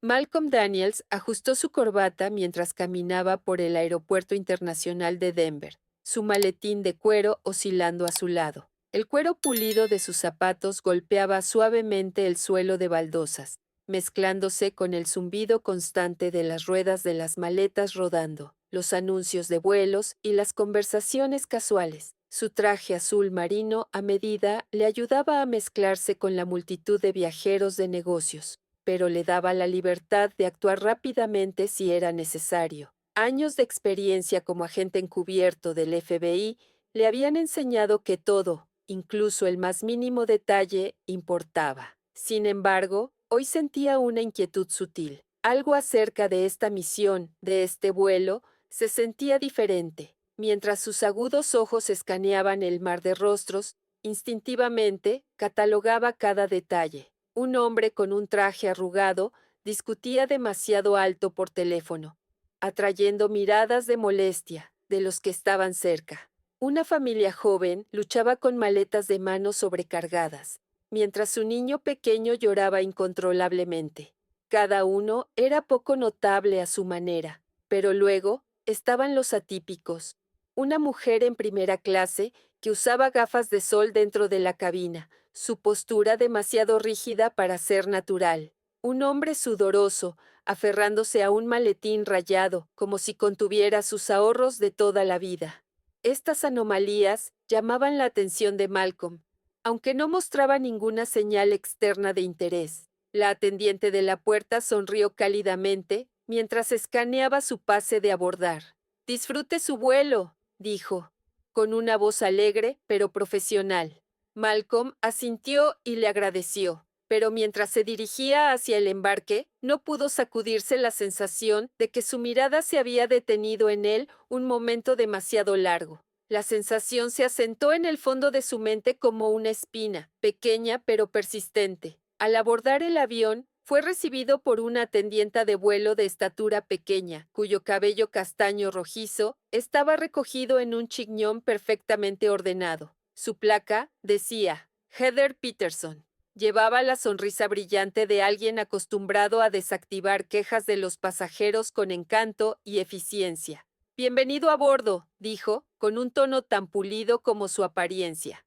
Malcolm Daniels ajustó su corbata mientras caminaba por el Aeropuerto Internacional de Denver, su maletín de cuero oscilando a su lado. El cuero pulido de sus zapatos golpeaba suavemente el suelo de baldosas, mezclándose con el zumbido constante de las ruedas de las maletas rodando, los anuncios de vuelos y las conversaciones casuales. Su traje azul marino a medida le ayudaba a mezclarse con la multitud de viajeros de negocios, pero le daba la libertad de actuar rápidamente si era necesario. Años de experiencia como agente encubierto del FBI le habían enseñado que todo, incluso el más mínimo detalle, importaba. Sin embargo, hoy sentía una inquietud sutil. Algo acerca de esta misión, de este vuelo, se sentía diferente. Mientras sus agudos ojos escaneaban el mar de rostros, instintivamente catalogaba cada detalle. Un hombre con un traje arrugado discutía demasiado alto por teléfono, atrayendo miradas de molestia de los que estaban cerca. Una familia joven luchaba con maletas de mano sobrecargadas, mientras su niño pequeño lloraba incontrolablemente. Cada uno era poco notable a su manera, pero luego estaban los atípicos. Una mujer en primera clase que usaba gafas de sol dentro de la cabina, su postura demasiado rígida para ser natural. Un hombre sudoroso, aferrándose a un maletín rayado, como si contuviera sus ahorros de toda la vida. Estas anomalías llamaban la atención de Malcolm, aunque no mostraba ninguna señal externa de interés. La atendiente de la puerta sonrió cálidamente mientras escaneaba su pase de abordar. «Disfrute su vuelo», dijo, con una voz alegre pero profesional. Malcolm asintió y le agradeció, pero mientras se dirigía hacia el embarque, no pudo sacudirse la sensación de que su mirada se había detenido en él un momento demasiado largo. La sensación se asentó en el fondo de su mente como una espina, pequeña pero persistente. Al abordar el avión, fue recibido por una atendienta de vuelo de estatura pequeña, cuyo cabello castaño rojizo estaba recogido en un chiñón perfectamente ordenado. Su placa decía Heather Peterson. Llevaba la sonrisa brillante de alguien acostumbrado a desactivar quejas de los pasajeros con encanto y eficiencia. «Bienvenido a bordo», dijo, con un tono tan pulido como su apariencia.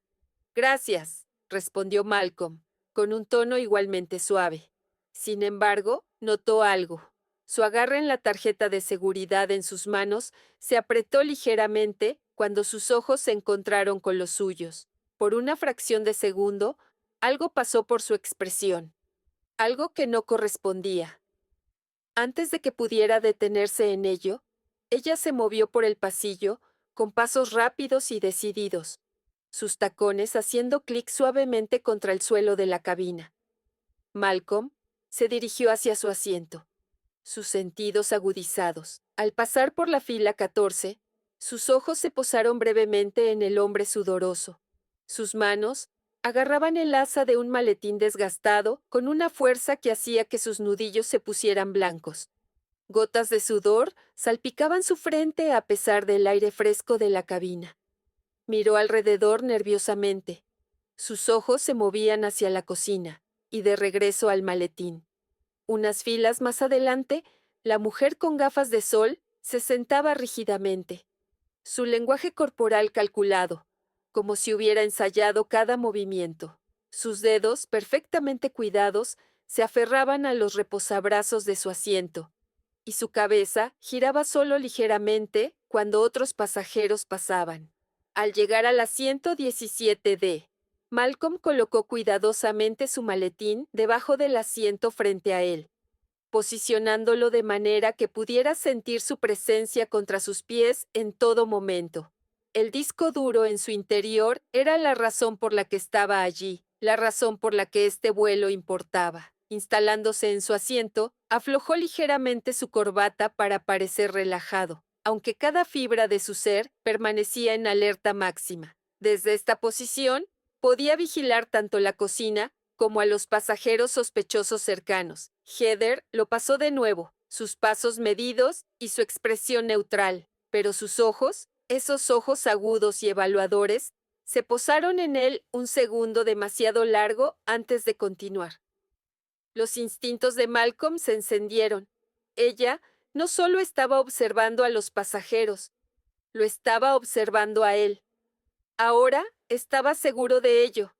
«Gracias», respondió Malcolm, con un tono igualmente suave. Sin embargo, notó algo. Su agarre en la tarjeta de seguridad en sus manos se apretó ligeramente cuando sus ojos se encontraron con los suyos. Por una fracción de segundo, algo pasó por su expresión, algo que no correspondía. Antes de que pudiera detenerse en ello, ella se movió por el pasillo con pasos rápidos y decididos, sus tacones haciendo clic suavemente contra el suelo de la cabina. Malcolm se dirigió hacia su asiento, sus sentidos agudizados. Al pasar por la fila 14, sus ojos se posaron brevemente en el hombre sudoroso. Sus manos agarraban el asa de un maletín desgastado con una fuerza que hacía que sus nudillos se pusieran blancos. Gotas de sudor salpicaban su frente a pesar del aire fresco de la cabina. Miró alrededor nerviosamente. Sus ojos se movían hacia la cocina y de regreso al maletín. Unas filas más adelante, la mujer con gafas de sol se sentaba rígidamente, su lenguaje corporal calculado, como si hubiera ensayado cada movimiento. Sus dedos, perfectamente cuidados, se aferraban a los reposabrazos de su asiento, y su cabeza giraba solo ligeramente cuando otros pasajeros pasaban. Al llegar al asiento 17D, Malcolm colocó cuidadosamente su maletín debajo del asiento frente a él, posicionándolo de manera que pudiera sentir su presencia contra sus pies en todo momento. El disco duro en su interior era la razón por la que estaba allí, la razón por la que este vuelo importaba. Instalándose en su asiento, aflojó ligeramente su corbata para parecer relajado, aunque cada fibra de su ser permanecía en alerta máxima. Desde esta posición, podía vigilar tanto la cocina como a los pasajeros sospechosos cercanos. Heather lo pasó de nuevo, sus pasos medidos y su expresión neutral, pero sus ojos, esos ojos agudos y evaluadores, se posaron en él un segundo demasiado largo antes de continuar. Los instintos de Malcolm se encendieron. Ella no solo estaba observando a los pasajeros, lo estaba observando a él. Ahora estaba seguro de ello.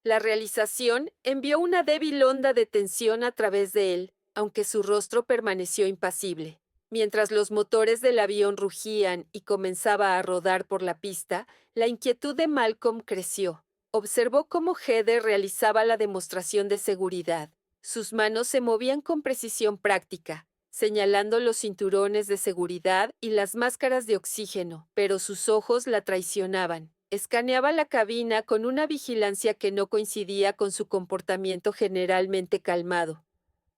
La realización envió una débil onda de tensión a través de él, aunque su rostro permaneció impasible. Mientras los motores del avión rugían y comenzaba a rodar por la pista, la inquietud de Malcolm creció. Observó cómo Heather realizaba la demostración de seguridad. Sus manos se movían con precisión práctica, señalando los cinturones de seguridad y las máscaras de oxígeno, pero sus ojos la traicionaban. Escaneaba la cabina con una vigilancia que no coincidía con su comportamiento generalmente calmado.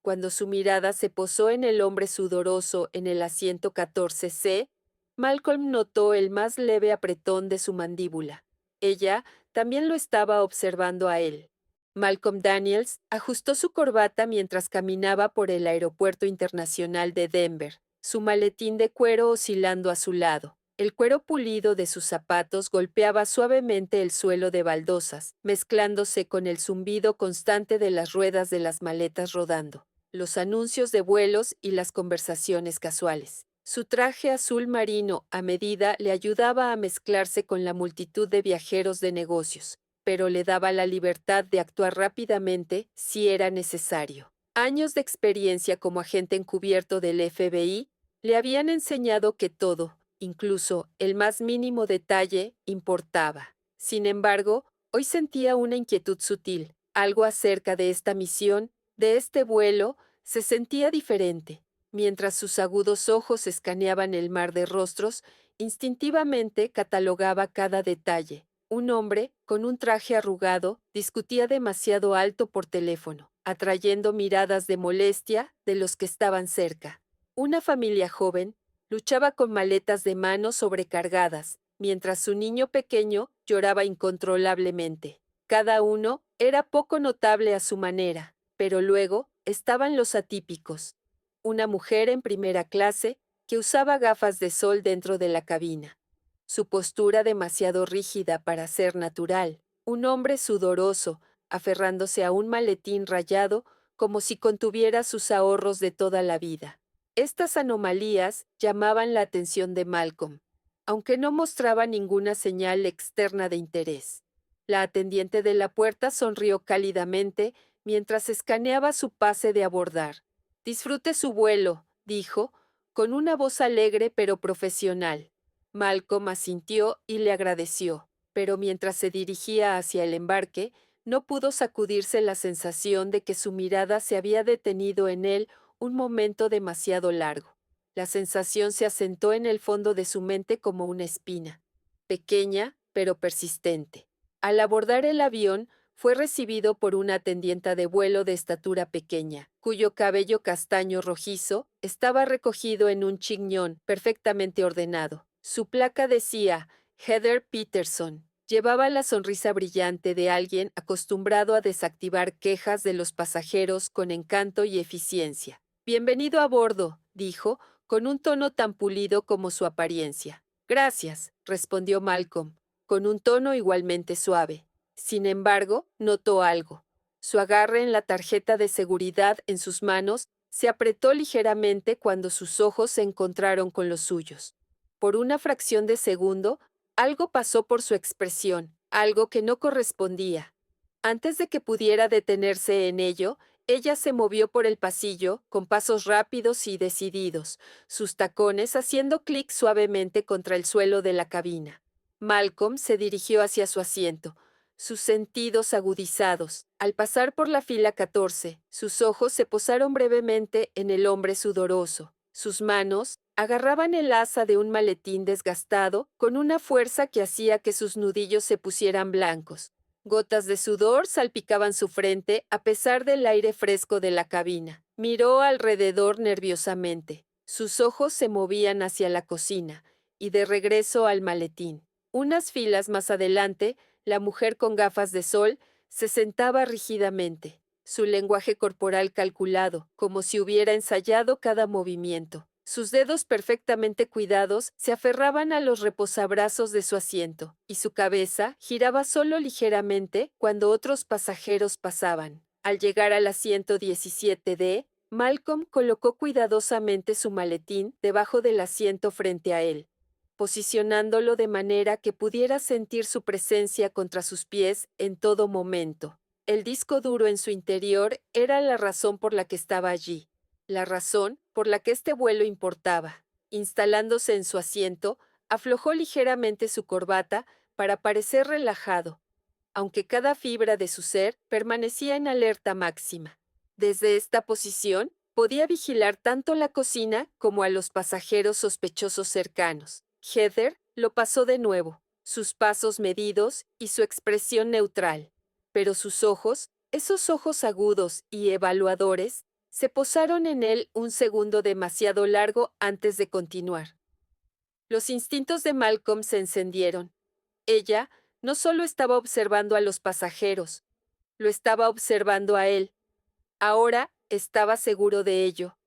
Cuando su mirada se posó en el hombre sudoroso en el asiento 14C, Malcolm notó el más leve apretón de su mandíbula. Ella también lo estaba observando a él. Malcolm Daniels ajustó su corbata mientras caminaba por el Aeropuerto Internacional de Denver, su maletín de cuero oscilando a su lado. El cuero pulido de sus zapatos golpeaba suavemente el suelo de baldosas, mezclándose con el zumbido constante de las ruedas de las maletas rodando, los anuncios de vuelos y las conversaciones casuales. Su traje azul marino a medida le ayudaba a mezclarse con la multitud de viajeros de negocios, pero le daba la libertad de actuar rápidamente si era necesario. Años de experiencia como agente encubierto del FBI le habían enseñado que todo, incluso el más mínimo detalle, importaba. Sin embargo, hoy sentía una inquietud sutil. Algo acerca de esta misión, de este vuelo, se sentía diferente. Mientras sus agudos ojos escaneaban el mar de rostros, instintivamente catalogaba cada detalle. Un hombre, con un traje arrugado, discutía demasiado alto por teléfono, atrayendo miradas de molestia de los que estaban cerca. Una familia joven luchaba con maletas de mano sobrecargadas, mientras su niño pequeño lloraba incontrolablemente. Cada uno era poco notable a su manera, pero luego estaban los atípicos. Una mujer en primera clase que usaba gafas de sol dentro de la cabina. Su postura demasiado rígida para ser natural. Un hombre sudoroso, aferrándose a un maletín rayado como si contuviera sus ahorros de toda la vida. Estas anomalías llamaban la atención de Malcolm, aunque no mostraba ninguna señal externa de interés. La atendiente de la puerta sonrió cálidamente mientras escaneaba su pase de abordar. «Disfrute su vuelo», dijo, con una voz alegre pero profesional. Malcolm asintió y le agradeció, pero mientras se dirigía hacia el embarque, no pudo sacudirse la sensación de que su mirada se había detenido en él un momento demasiado largo. La sensación se asentó en el fondo de su mente como una espina, pequeña pero persistente. Al abordar el avión, fue recibido por una atendienta de vuelo de estatura pequeña, cuyo cabello castaño rojizo estaba recogido en un chignón perfectamente ordenado. Su placa decía Heather Peterson. Llevaba la sonrisa brillante de alguien acostumbrado a desactivar quejas de los pasajeros con encanto y eficiencia. «Bienvenido a bordo», dijo, con un tono tan pulido como su apariencia. «Gracias», respondió Malcolm, con un tono igualmente suave. Sin embargo, notó algo. Su agarre en la tarjeta de seguridad en sus manos se apretó ligeramente cuando sus ojos se encontraron con los suyos. Por una fracción de segundo, algo pasó por su expresión, algo que no correspondía. Antes de que pudiera detenerse en ello, ella se movió por el pasillo con pasos rápidos y decididos, sus tacones haciendo clic suavemente contra el suelo de la cabina. Malcolm se dirigió hacia su asiento, sus sentidos agudizados. Al pasar por la fila 14, sus ojos se posaron brevemente en el hombre sudoroso. Sus manos agarraban el asa de un maletín desgastado con una fuerza que hacía que sus nudillos se pusieran blancos. Gotas de sudor salpicaban su frente a pesar del aire fresco de la cabina. Miró alrededor nerviosamente. Sus ojos se movían hacia la cocina y de regreso al maletín. Unas filas más adelante, la mujer con gafas de sol se sentaba rígidamente, su lenguaje corporal calculado, como si hubiera ensayado cada movimiento. Sus dedos perfectamente cuidados se aferraban a los reposabrazos de su asiento, y su cabeza giraba solo ligeramente cuando otros pasajeros pasaban. Al llegar al asiento 17D, Malcolm colocó cuidadosamente su maletín debajo del asiento frente a él, posicionándolo de manera que pudiera sentir su presencia contra sus pies en todo momento. El disco duro en su interior era la razón por la que estaba allí, la razón por la que este vuelo importaba. Instalándose en su asiento, aflojó ligeramente su corbata para parecer relajado, aunque cada fibra de su ser permanecía en alerta máxima. Desde esta posición, podía vigilar tanto la cocina como a los pasajeros sospechosos cercanos. Heather lo pasó de nuevo, sus pasos medidos y su expresión neutral. Pero sus ojos, esos ojos agudos y evaluadores, se posaron en él un segundo demasiado largo antes de continuar. Los instintos de Malcolm se encendieron. Ella no solo estaba observando a los pasajeros, lo estaba observando a él. Ahora estaba seguro de ello.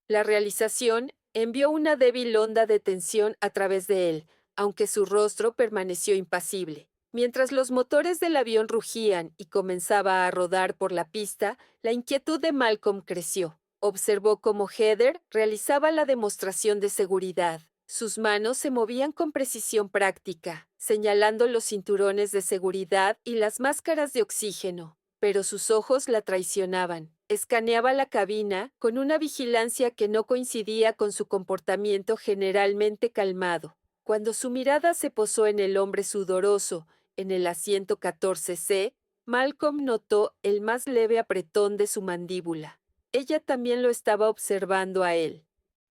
La realización envió una débil onda de tensión a través de él, aunque su rostro permaneció impasible. Mientras los motores del avión rugían y comenzaba a rodar por la pista, la inquietud de Malcolm creció. Observó cómo Heather realizaba la demostración de seguridad. Sus manos se movían con precisión práctica, señalando los cinturones de seguridad y las máscaras de oxígeno, pero sus ojos la traicionaban. Escaneaba la cabina con una vigilancia que no coincidía con su comportamiento generalmente calmado. Cuando su mirada se posó en el hombre sudoroso, en el asiento 14C, Malcolm notó el más leve apretón de su mandíbula. Ella también lo estaba observando a él.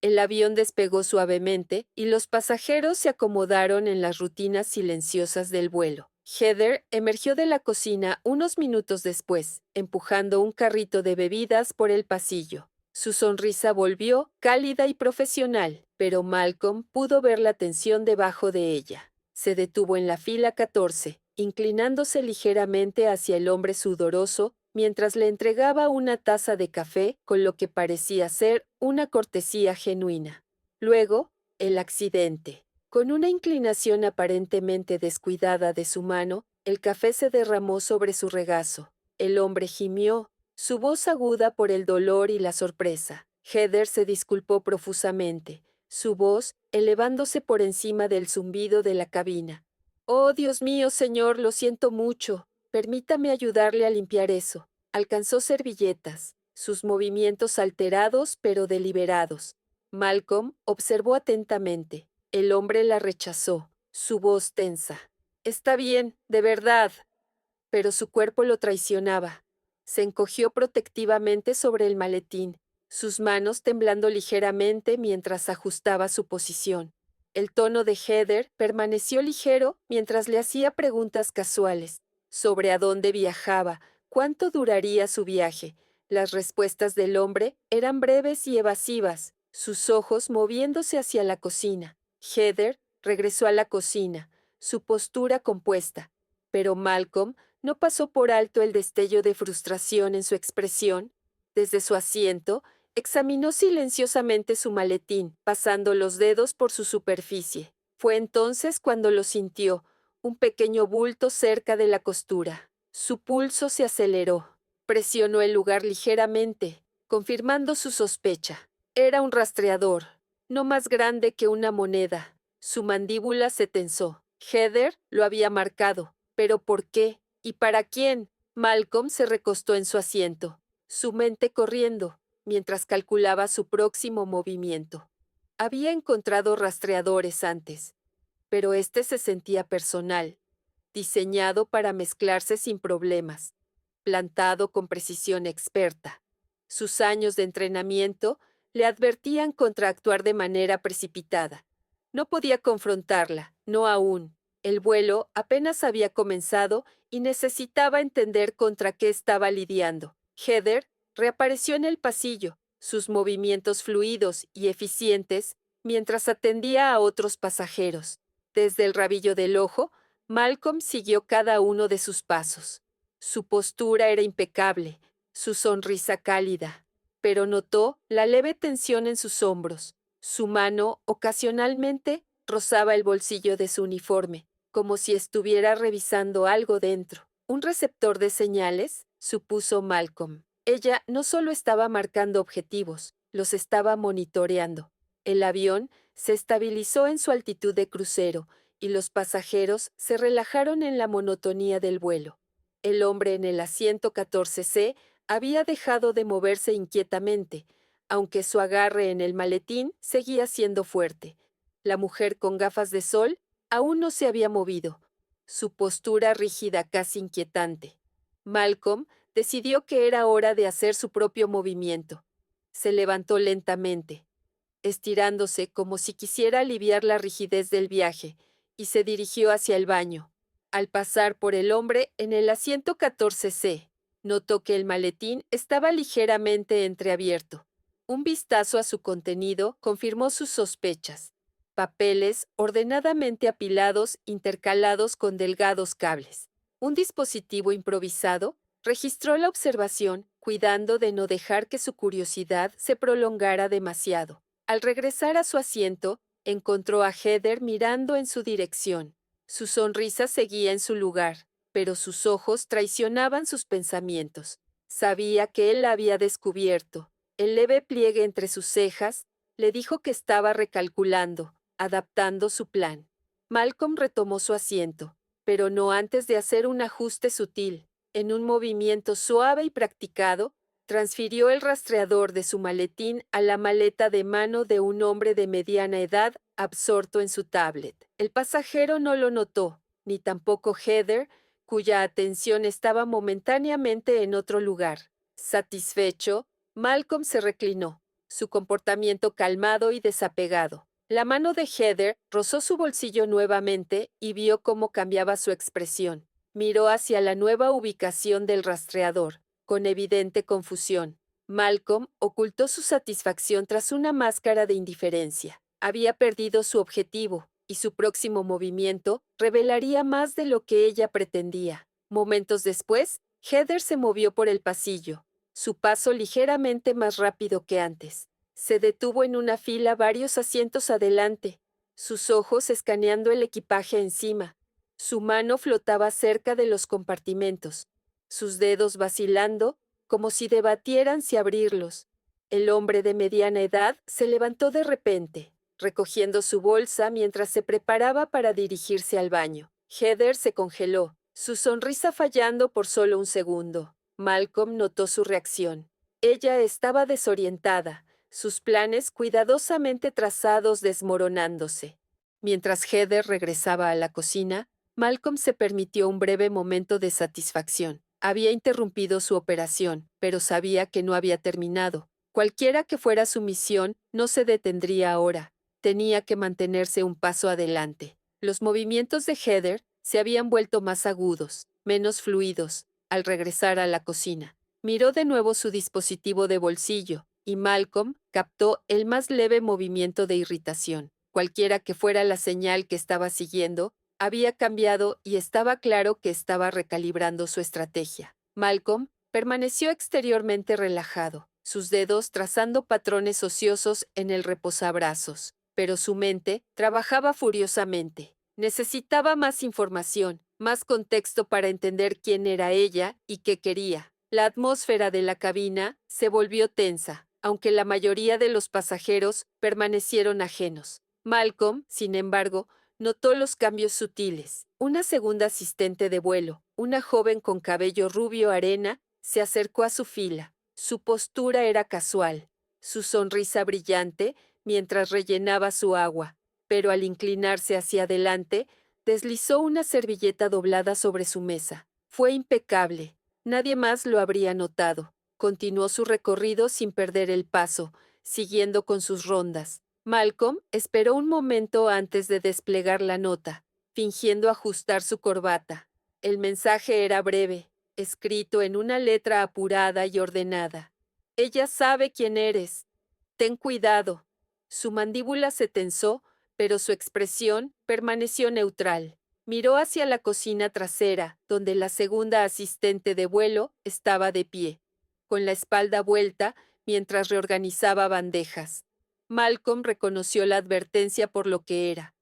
El avión despegó suavemente y los pasajeros se acomodaron en las rutinas silenciosas del vuelo. Heather emergió de la cocina unos minutos después, empujando un carrito de bebidas por el pasillo. Su sonrisa volvió cálida y profesional, pero Malcolm pudo ver la tensión debajo de ella. Se detuvo en la fila 14, inclinándose ligeramente hacia el hombre sudoroso mientras le entregaba una taza de café con lo que parecía ser una cortesía genuina. Luego, el accidente. Con una inclinación aparentemente descuidada de su mano, el café se derramó sobre su regazo. El hombre gimió, su voz aguda por el dolor y la sorpresa. Heather se disculpó profusamente, su voz elevándose por encima del zumbido de la cabina. «Oh, Dios mío, señor, lo siento mucho. Permítame ayudarle a limpiar eso». Alcanzó servilletas, sus movimientos alterados pero deliberados. Malcolm observó atentamente. El hombre la rechazó, su voz tensa. «Está bien, de verdad». Pero su cuerpo lo traicionaba. Se encogió protectivamente sobre el maletín, sus manos temblando ligeramente mientras ajustaba su posición. El tono de Heather permaneció ligero mientras le hacía preguntas casuales sobre a dónde viajaba, cuánto duraría su viaje. Las respuestas del hombre eran breves y evasivas, sus ojos moviéndose hacia la cocina. Heather regresó a la cocina, su postura compuesta, pero Malcolm no pasó por alto el destello de frustración en su expresión. Desde su asiento, examinó silenciosamente su maletín, pasando los dedos por su superficie. Fue entonces cuando lo sintió, un pequeño bulto cerca de la costura. Su pulso se aceleró. Presionó el lugar ligeramente, confirmando su sospecha. Era un rastreador, no más grande que una moneda. Su mandíbula se tensó. Heather lo había marcado. ¿Pero por qué? ¿Y para quién? Malcolm se recostó en su asiento, su mente corriendo, mientras calculaba su próximo movimiento. Había encontrado rastreadores antes, pero este se sentía personal, diseñado para mezclarse sin problemas, plantado con precisión experta. Sus años de entrenamiento le advertían contra actuar de manera precipitada. No podía confrontarla, no aún. El vuelo apenas había comenzado y necesitaba entender contra qué estaba lidiando. Heather reapareció en el pasillo, sus movimientos fluidos y eficientes, mientras atendía a otros pasajeros. Desde el rabillo del ojo, Malcolm siguió cada uno de sus pasos. Su postura era impecable, su sonrisa cálida, pero notó la leve tensión en sus hombros. Su mano ocasionalmente rozaba el bolsillo de su uniforme, como si estuviera revisando algo dentro. ¿Un receptor de señales? supuso Malcolm. Ella no solo estaba marcando objetivos, los estaba monitoreando. El avión se estabilizó en su altitud de crucero y los pasajeros se relajaron en la monotonía del vuelo. El hombre en el asiento 14C había dejado de moverse inquietamente, aunque su agarre en el maletín seguía siendo fuerte. La mujer con gafas de sol aún no se había movido, su postura rígida casi inquietante. Malcolm decidió que era hora de hacer su propio movimiento. Se levantó lentamente, estirándose como si quisiera aliviar la rigidez del viaje, y se dirigió hacia el baño. Al pasar por el hombre en el asiento 14C, notó que el maletín estaba ligeramente entreabierto. Un vistazo a su contenido confirmó sus sospechas. Papeles ordenadamente apilados, intercalados con delgados cables. Un dispositivo improvisado registró la observación, cuidando de no dejar que su curiosidad se prolongara demasiado. Al regresar a su asiento, encontró a Heather mirando en su dirección. Su sonrisa seguía en su lugar, pero sus ojos traicionaban sus pensamientos. Sabía que él la había descubierto. El leve pliegue entre sus cejas le dijo que estaba recalculando, adaptando su plan. Malcolm retomó su asiento, pero no antes de hacer un ajuste sutil. En un movimiento suave y practicado, transfirió el rastreador de su maletín a la maleta de mano de un hombre de mediana edad absorto en su tablet. El pasajero no lo notó, ni tampoco Heather, cuya atención estaba momentáneamente en otro lugar. Satisfecho, Malcolm se reclinó, su comportamiento calmado y desapegado. La mano de Heather rozó su bolsillo nuevamente y vio cómo cambiaba su expresión. Miró hacia la nueva ubicación del rastreador, con evidente confusión. Malcolm ocultó su satisfacción tras una máscara de indiferencia. Había perdido su objetivo, y su próximo movimiento revelaría más de lo que ella pretendía. Momentos después, Heather se movió por el pasillo, su paso ligeramente más rápido que antes. Se detuvo en una fila varios asientos adelante, sus ojos escaneando el equipaje encima. Su mano flotaba cerca de los compartimentos, sus dedos vacilando como si debatieran si abrirlos. El hombre de mediana edad se levantó de repente, recogiendo su bolsa mientras se preparaba para dirigirse al baño. Heather se congeló, su sonrisa fallando por solo un segundo. Malcolm notó su reacción. Ella estaba desorientada, sus planes cuidadosamente trazados desmoronándose. Mientras Heather regresaba a la cocina, Malcolm se permitió un breve momento de satisfacción. Había interrumpido su operación, pero sabía que no había terminado. Cualquiera que fuera su misión, no se detendría ahora. Tenía que mantenerse un paso adelante. Los movimientos de Heather se habían vuelto más agudos, menos fluidos, al regresar a la cocina. Miró de nuevo su dispositivo de bolsillo, y Malcolm captó el más leve movimiento de irritación. Cualquiera que fuera la señal que estaba siguiendo, había cambiado y estaba claro que estaba recalibrando su estrategia. Malcolm permaneció exteriormente relajado, sus dedos trazando patrones ociosos en el reposabrazos, pero su mente trabajaba furiosamente. Necesitaba más información, más contexto para entender quién era ella y qué quería. La atmósfera de la cabina se volvió tensa, aunque la mayoría de los pasajeros permanecieron ajenos. Malcolm, sin embargo, notó los cambios sutiles. Una segunda asistente de vuelo, una joven con cabello rubio arena, se acercó a su fila. Su postura era casual, su sonrisa brillante mientras rellenaba su agua, pero al inclinarse hacia adelante, deslizó una servilleta doblada sobre su mesa. Fue impecable. Nadie más lo habría notado. Continuó su recorrido sin perder el paso, siguiendo con sus rondas. Malcolm esperó un momento antes de desplegar la nota, fingiendo ajustar su corbata. El mensaje era breve, escrito en una letra apurada y ordenada. Ella sabe quién eres. Ten cuidado. Su mandíbula se tensó, pero su expresión permaneció neutral. Miró hacia la cocina trasera, donde la segunda asistente de vuelo estaba de pie, con la espalda vuelta mientras reorganizaba bandejas. Malcolm reconoció la advertencia por lo que era.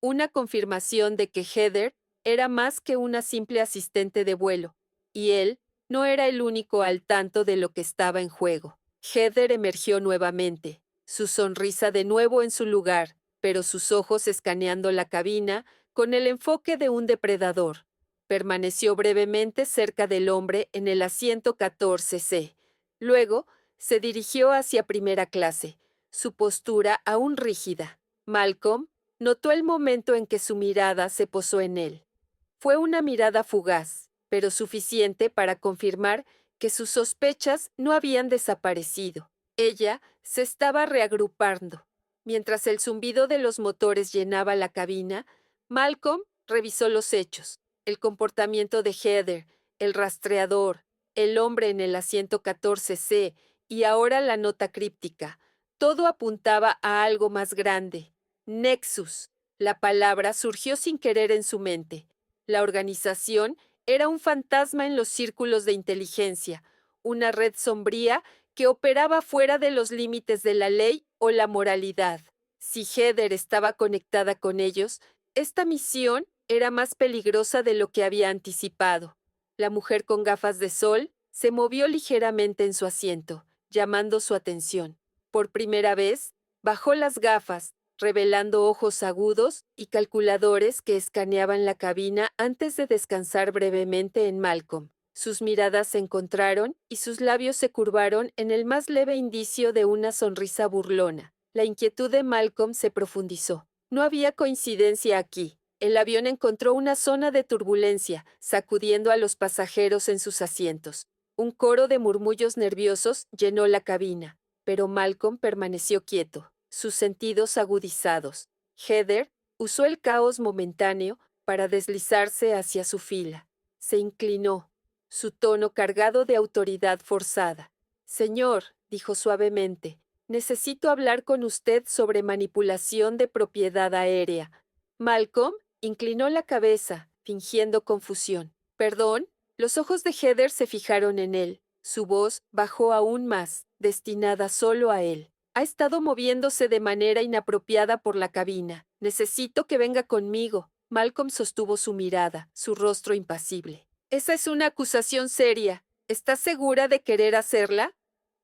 Una confirmación de que Heather era más que una simple asistente de vuelo, y él no era el único al tanto de lo que estaba en juego. Heather emergió nuevamente, su sonrisa de nuevo en su lugar, pero sus ojos escaneando la cabina con el enfoque de un depredador. Permaneció brevemente cerca del hombre en el asiento 14C. Luego, se dirigió hacia primera clase, su postura aún rígida. Malcolm notó el momento en que su mirada se posó en él. Fue una mirada fugaz, pero suficiente para confirmar que sus sospechas no habían desaparecido. Ella se estaba reagrupando. Mientras el zumbido de los motores llenaba la cabina, Malcolm revisó los hechos, el comportamiento de Heather, el rastreador, el hombre en el asiento 14C y ahora la nota críptica. Todo apuntaba a algo más grande. Nexus. La palabra surgió sin querer en su mente. La organización era un fantasma en los círculos de inteligencia, una red sombría que operaba fuera de los límites de la ley o la moralidad. Si Heather estaba conectada con ellos, esta misión era más peligrosa de lo que había anticipado. La mujer con gafas de sol se movió ligeramente en su asiento, llamando su atención. Por primera vez, bajó las gafas, revelando ojos agudos y calculadores que escaneaban la cabina antes de descansar brevemente en Malcolm. Sus miradas se encontraron y sus labios se curvaron en el más leve indicio de una sonrisa burlona. La inquietud de Malcolm se profundizó. No había coincidencia aquí. El avión encontró una zona de turbulencia, sacudiendo a los pasajeros en sus asientos. Un coro de murmullos nerviosos llenó la cabina, pero Malcolm permaneció quieto, sus sentidos agudizados. Heather usó el caos momentáneo para deslizarse hacia su fila. Se inclinó, su tono cargado de autoridad forzada. Señor, dijo suavemente, necesito hablar con usted sobre manipulación de propiedad aérea. Malcolm inclinó la cabeza, fingiendo confusión. ¿Perdón? Los ojos de Heather se fijaron en él. Su voz bajó aún más, destinada solo a él. Ha estado moviéndose de manera inapropiada por la cabina. Necesito que venga conmigo. Malcolm sostuvo su mirada, su rostro impasible. Esa es una acusación seria. ¿Estás segura de querer hacerla?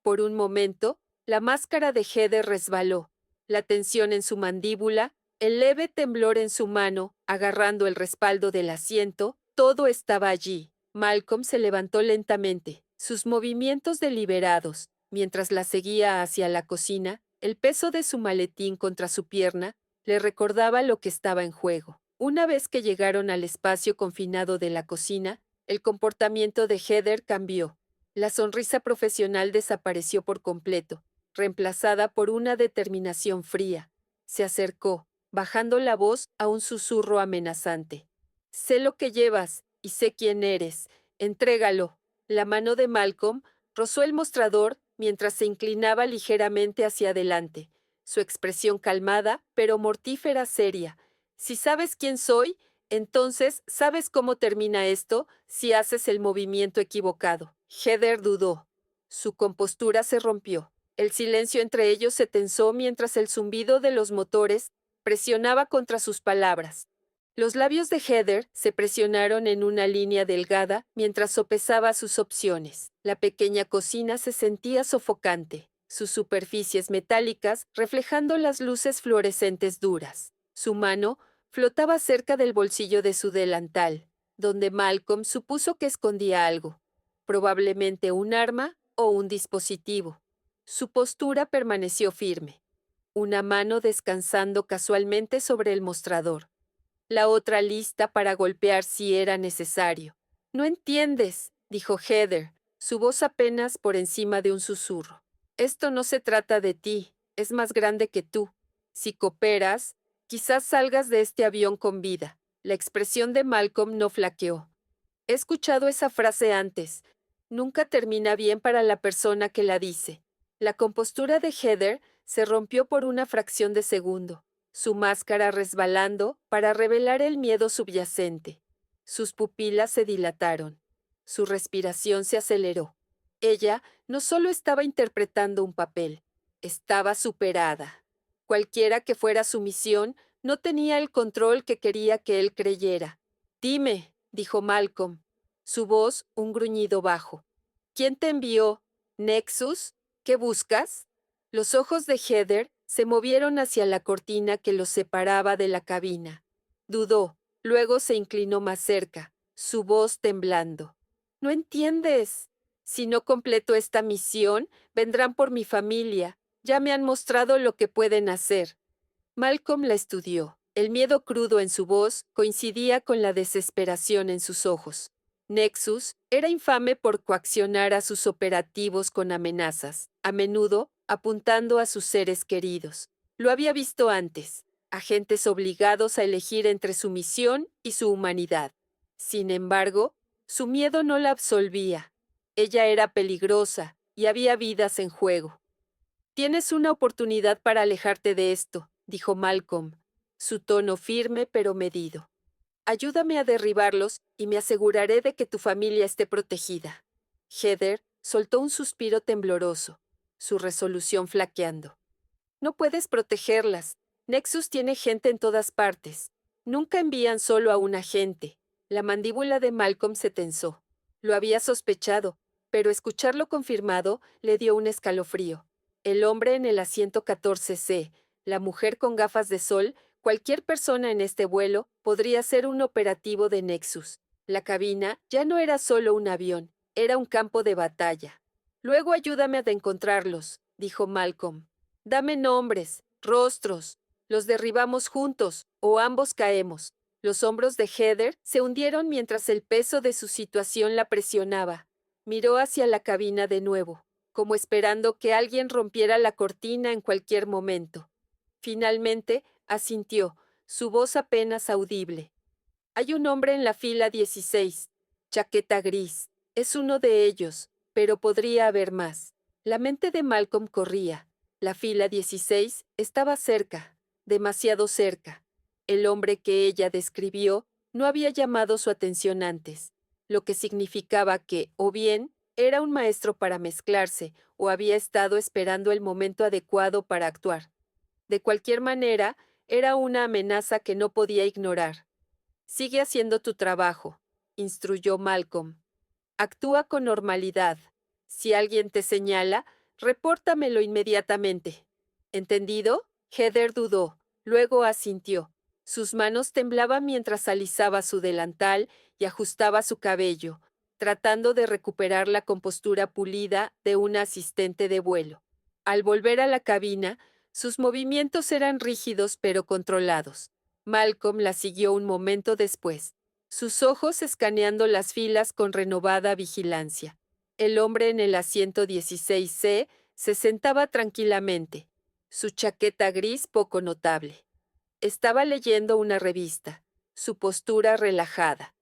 Por un momento, la máscara de Heather resbaló. La tensión en su mandíbula, el leve temblor en su mano, agarrando el respaldo del asiento, todo estaba allí. Malcolm se levantó lentamente, sus movimientos deliberados. Mientras la seguía hacia la cocina, el peso de su maletín contra su pierna le recordaba lo que estaba en juego. Una vez que llegaron al espacio confinado de la cocina, el comportamiento de Heather cambió. La sonrisa profesional desapareció por completo, reemplazada por una determinación fría. Se acercó, bajando la voz a un susurro amenazante. Sé lo que llevas y sé quién eres. Entrégalo. La mano de Malcolm rozó el mostrador mientras se inclinaba ligeramente hacia adelante, su expresión calmada, pero mortífera seria. Si sabes quién soy, entonces sabes cómo termina esto si haces el movimiento equivocado. Heather dudó. Su compostura se rompió. El silencio entre ellos se tensó mientras el zumbido de los motores presionaba contra sus palabras. Los labios de Heather se presionaron en una línea delgada mientras sopesaba sus opciones. La pequeña cocina se sentía sofocante, sus superficies metálicas reflejando las luces fluorescentes duras. Su mano flotaba cerca del bolsillo de su delantal, donde Malcolm supuso que escondía algo, probablemente un arma o un dispositivo. Su postura permaneció firme, una mano descansando casualmente sobre el mostrador, la otra lista para golpear si era necesario. No entiendes, dijo Heather, su voz apenas por encima de un susurro. Esto no se trata de ti, es más grande que tú. Si cooperas, quizás salgas de este avión con vida. La expresión de Malcolm no flaqueó. He escuchado esa frase antes. Nunca termina bien para la persona que la dice. La compostura de Heather se rompió por una fracción de segundo, su máscara resbalando para revelar el miedo subyacente. Sus pupilas se dilataron. Su respiración se aceleró. Ella no solo estaba interpretando un papel, estaba superada. Cualquiera que fuera su misión, no tenía el control que quería que él creyera. Dime, dijo Malcolm. Su voz, un gruñido bajo. ¿Quién te envió? ¿Nexus? ¿Qué buscas? Los ojos de Heather se movieron hacia la cortina que los separaba de la cabina. Dudó, luego se inclinó más cerca, su voz temblando. ¿No entiendes? Si no completo esta misión, vendrán por mi familia. Ya me han mostrado lo que pueden hacer. Malcolm la estudió. El miedo crudo en su voz coincidía con la desesperación en sus ojos. Nexus era infame por coaccionar a sus operativos con amenazas, a menudo apuntando a sus seres queridos. Lo había visto antes, agentes obligados a elegir entre su misión y su humanidad. Sin embargo, su miedo no la absolvía. Ella era peligrosa y había vidas en juego. Tienes una oportunidad para alejarte de esto, dijo Malcolm, su tono firme pero medido. Ayúdame a derribarlos y me aseguraré de que tu familia esté protegida. Heather soltó un suspiro tembloroso, su resolución flaqueando. No puedes protegerlas. Nexus tiene gente en todas partes. Nunca envían solo a un agente. La mandíbula de Malcolm se tensó. Lo había sospechado, pero escucharlo confirmado le dio un escalofrío. El hombre en el asiento 14C, la mujer con gafas de sol, cualquier persona en este vuelo podría ser un operativo de Nexus. La cabina ya no era solo un avión, era un campo de batalla. Luego ayúdame a encontrarlos, dijo Malcolm. Dame nombres, rostros. Los derribamos juntos, o ambos caemos. Los hombros de Heather se hundieron mientras el peso de su situación la presionaba. Miró hacia la cabina de nuevo, como esperando que alguien rompiera la cortina en cualquier momento. Finalmente, asintió, su voz apenas audible. Hay un hombre en la fila 16, chaqueta gris. Es uno de ellos, pero podría haber más. La mente de Malcolm corría. La fila 16 estaba cerca, demasiado cerca. El hombre que ella describió no había llamado su atención antes, lo que significaba que, o bien, era un maestro para mezclarse, o había estado esperando el momento adecuado para actuar. De cualquier manera, era una amenaza que no podía ignorar. Sigue haciendo tu trabajo, instruyó Malcolm. Actúa con normalidad. Si alguien te señala, repórtamelo inmediatamente. ¿Entendido? Heather dudó, luego asintió. Sus manos temblaban mientras alisaba su delantal y ajustaba su cabello, tratando de recuperar la compostura pulida de una asistente de vuelo. Al volver a la cabina, sus movimientos eran rígidos pero controlados. Malcolm la siguió un momento después, sus ojos escaneando las filas con renovada vigilancia. El hombre en el asiento 16C se sentaba tranquilamente, su chaqueta gris poco notable. Estaba leyendo una revista, su postura relajada.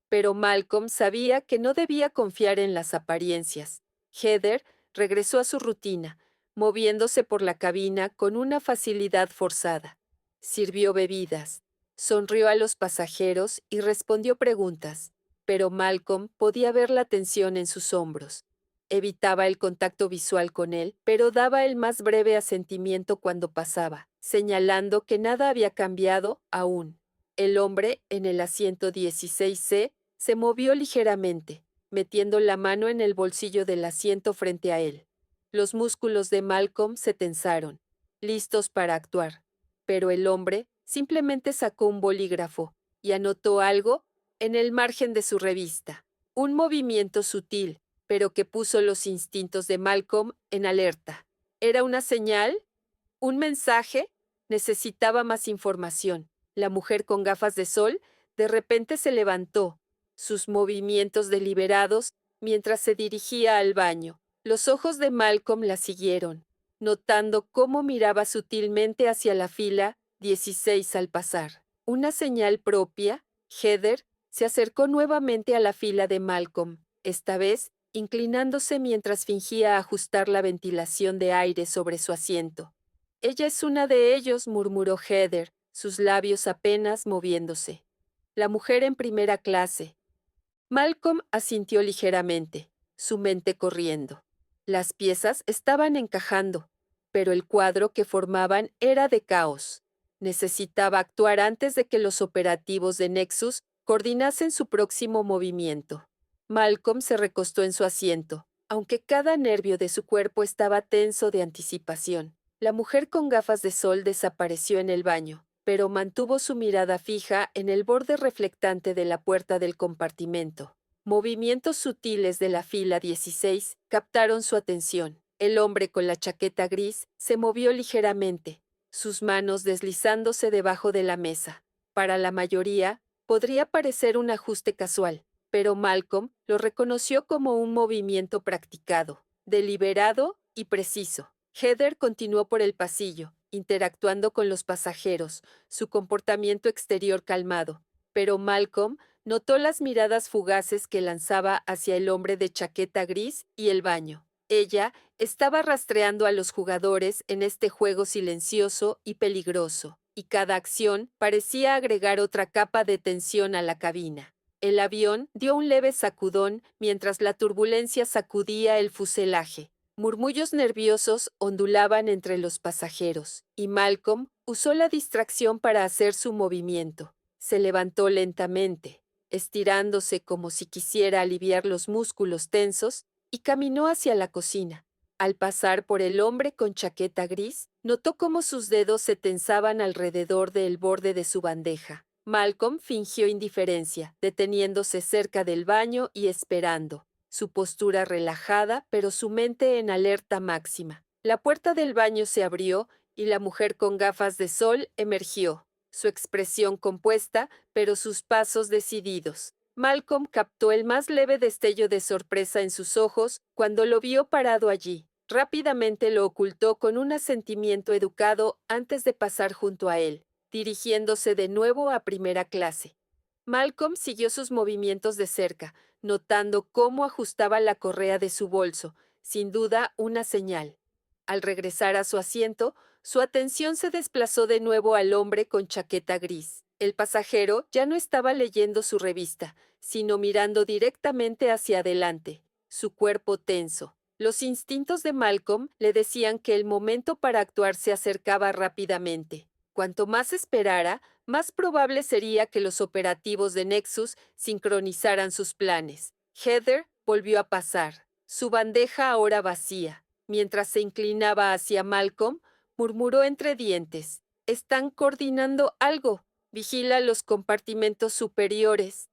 Pero Malcolm sabía que no debía confiar en las apariencias. Heather regresó a su rutina, moviéndose por la cabina con una facilidad forzada. Sirvió bebidas, sonrió a los pasajeros y respondió preguntas, pero Malcolm podía ver la tensión en sus hombros. Evitaba el contacto visual con él, pero daba el más breve asentimiento cuando pasaba, señalando que nada había cambiado aún. El hombre, en el asiento 16C, se movió ligeramente, metiendo la mano en el bolsillo del asiento frente a él. Los músculos de Malcolm se tensaron, listos para actuar, pero el hombre simplemente sacó un bolígrafo y anotó algo en el margen de su revista. Un movimiento sutil, pero que puso los instintos de Malcolm en alerta. ¿Era una señal? ¿Un mensaje? Necesitaba más información. La mujer con gafas de sol de repente se levantó, sus movimientos deliberados mientras se dirigía al baño. Los ojos de Malcolm la siguieron, notando cómo miraba sutilmente hacia la fila 16 al pasar. Una señal propia, Heather se acercó nuevamente a la fila de Malcolm, esta vez inclinándose mientras fingía ajustar la ventilación de aire sobre su asiento. Ella es una de ellos, murmuró Heather, sus labios apenas moviéndose. La mujer en primera clase. Malcolm asintió ligeramente, su mente corriendo. Las piezas estaban encajando, pero el cuadro que formaban era de caos. Necesitaba actuar antes de que los operativos de Nexus coordinasen su próximo movimiento. Malcolm se recostó en su asiento, aunque cada nervio de su cuerpo estaba tenso de anticipación. La mujer con gafas de sol desapareció en el baño, pero mantuvo su mirada fija en el borde reflectante de la puerta del compartimento. Movimientos sutiles de la fila 16 captaron su atención. El hombre con la chaqueta gris se movió ligeramente, sus manos deslizándose debajo de la mesa. Para la mayoría, podría parecer un ajuste casual, pero Malcolm lo reconoció como un movimiento practicado, deliberado y preciso. Heather continuó por el pasillo, interactuando con los pasajeros, su comportamiento exterior calmado, pero Malcolm notó las miradas fugaces que lanzaba hacia el hombre de chaqueta gris y el baño. Ella estaba rastreando a los jugadores en este juego silencioso y peligroso, y cada acción parecía agregar otra capa de tensión a la cabina. El avión dio un leve sacudón mientras la turbulencia sacudía el fuselaje. Murmullos nerviosos ondulaban entre los pasajeros, y Malcolm usó la distracción para hacer su movimiento. Se levantó lentamente, estirándose como si quisiera aliviar los músculos tensos, y caminó hacia la cocina. Al pasar por el hombre con chaqueta gris, notó cómo sus dedos se tensaban alrededor del borde de su bandeja. Malcolm fingió indiferencia, deteniéndose cerca del baño y esperando, su postura relajada, pero su mente en alerta máxima. La puerta del baño se abrió y la mujer con gafas de sol emergió, su expresión compuesta, pero sus pasos decididos. Malcolm captó el más leve destello de sorpresa en sus ojos cuando lo vio parado allí. Rápidamente lo ocultó con un asentimiento educado antes de pasar junto a él, dirigiéndose de nuevo a primera clase. Malcolm siguió sus movimientos de cerca, notando cómo ajustaba la correa de su bolso, sin duda una señal. Al regresar a su asiento, su atención se desplazó de nuevo al hombre con chaqueta gris. El pasajero ya no estaba leyendo su revista, sino mirando directamente hacia adelante, su cuerpo tenso. Los instintos de Malcolm le decían que el momento para actuar se acercaba rápidamente. Cuanto más esperara, más probable sería que los operativos de Nexus sincronizaran sus planes. Heather volvió a pasar, su bandeja ahora vacía. Mientras se inclinaba hacia Malcolm, murmuró entre dientes: «Están coordinando algo. Vigila los compartimentos superiores».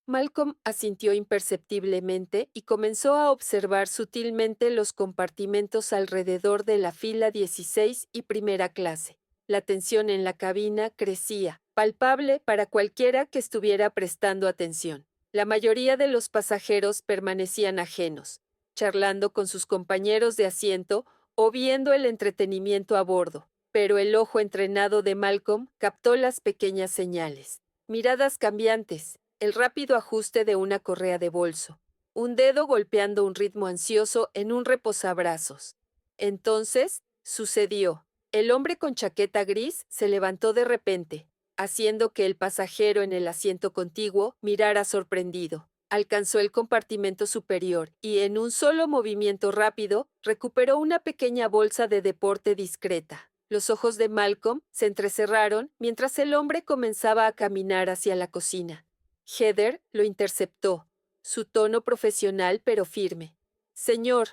Malcolm asintió imperceptiblemente y comenzó a observar sutilmente los compartimentos alrededor de la fila 16 y primera clase. La tensión en la cabina crecía, palpable para cualquiera que estuviera prestando atención. La mayoría de los pasajeros permanecían ajenos, charlando con sus compañeros de asiento o viendo el entretenimiento a bordo, pero el ojo entrenado de Malcolm captó las pequeñas señales. Miradas cambiantes, el rápido ajuste de una correa de bolso, un dedo golpeando un ritmo ansioso en un reposabrazos. Entonces, sucedió. El hombre con chaqueta gris se levantó de repente, haciendo que el pasajero en el asiento contiguo mirara sorprendido. Alcanzó el compartimento superior y, en un solo movimiento rápido, recuperó una pequeña bolsa de deporte discreta. Los ojos de Malcolm se entrecerraron mientras el hombre comenzaba a caminar hacia la cocina. Heather lo interceptó, su tono profesional pero firme. «Señor,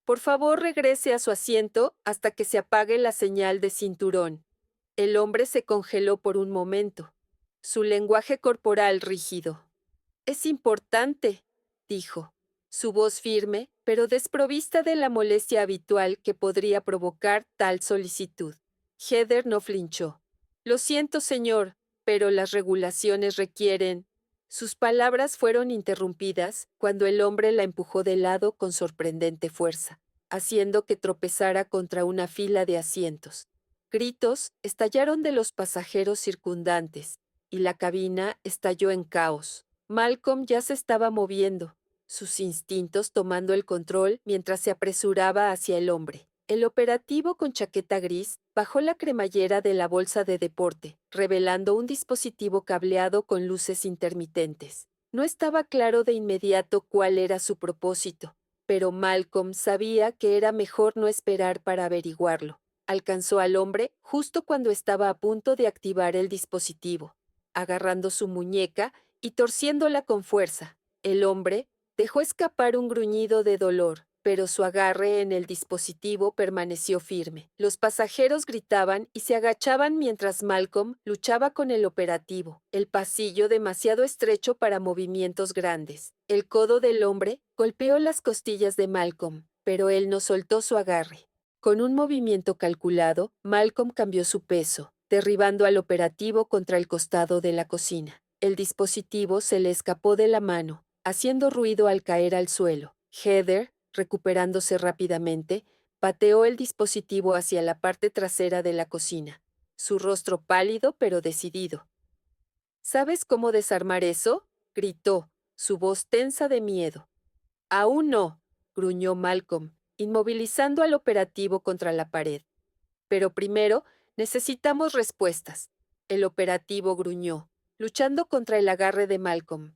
por favor regrese a su asiento hasta que se apague la señal de cinturón». El hombre se congeló por un momento, su lenguaje corporal rígido. «Es importante», dijo, su voz firme, pero desprovista de la molestia habitual que podría provocar tal solicitud. Heather no flinchó. «Lo siento, señor, pero las regulaciones requieren». Sus palabras fueron interrumpidas cuando el hombre la empujó de lado con sorprendente fuerza, haciendo que tropezara contra una fila de asientos. Gritos estallaron de los pasajeros circundantes, y la cabina estalló en caos. Malcolm ya se estaba moviendo, sus instintos tomando el control mientras se apresuraba hacia el hombre. El operativo con chaqueta gris bajó la cremallera de la bolsa de deporte, revelando un dispositivo cableado con luces intermitentes. No estaba claro de inmediato cuál era su propósito, pero Malcolm sabía que era mejor no esperar para averiguarlo. Alcanzó al hombre justo cuando estaba a punto de activar el dispositivo. Agarrando su muñeca y torciéndola con fuerza, el hombre Dejó escapar un gruñido de dolor, pero su agarre en el dispositivo permaneció firme. Los pasajeros gritaban y se agachaban mientras Malcolm luchaba con el operativo, el pasillo demasiado estrecho para movimientos grandes. El codo del hombre golpeó las costillas de Malcolm, pero él no soltó su agarre. Con un movimiento calculado, Malcolm cambió su peso, derribando al operativo contra el costado de la cocina. El dispositivo se le escapó de la mano, haciendo ruido al caer al suelo. Heather, recuperándose rápidamente, pateó el dispositivo hacia la parte trasera de la cocina, su rostro pálido pero decidido. ¿Sabes cómo desarmar eso?, gritó, su voz tensa de miedo. Aún no, gruñó Malcolm, inmovilizando al operativo contra la pared. Pero primero, necesitamos respuestas. El operativo gruñó, luchando contra el agarre de Malcolm.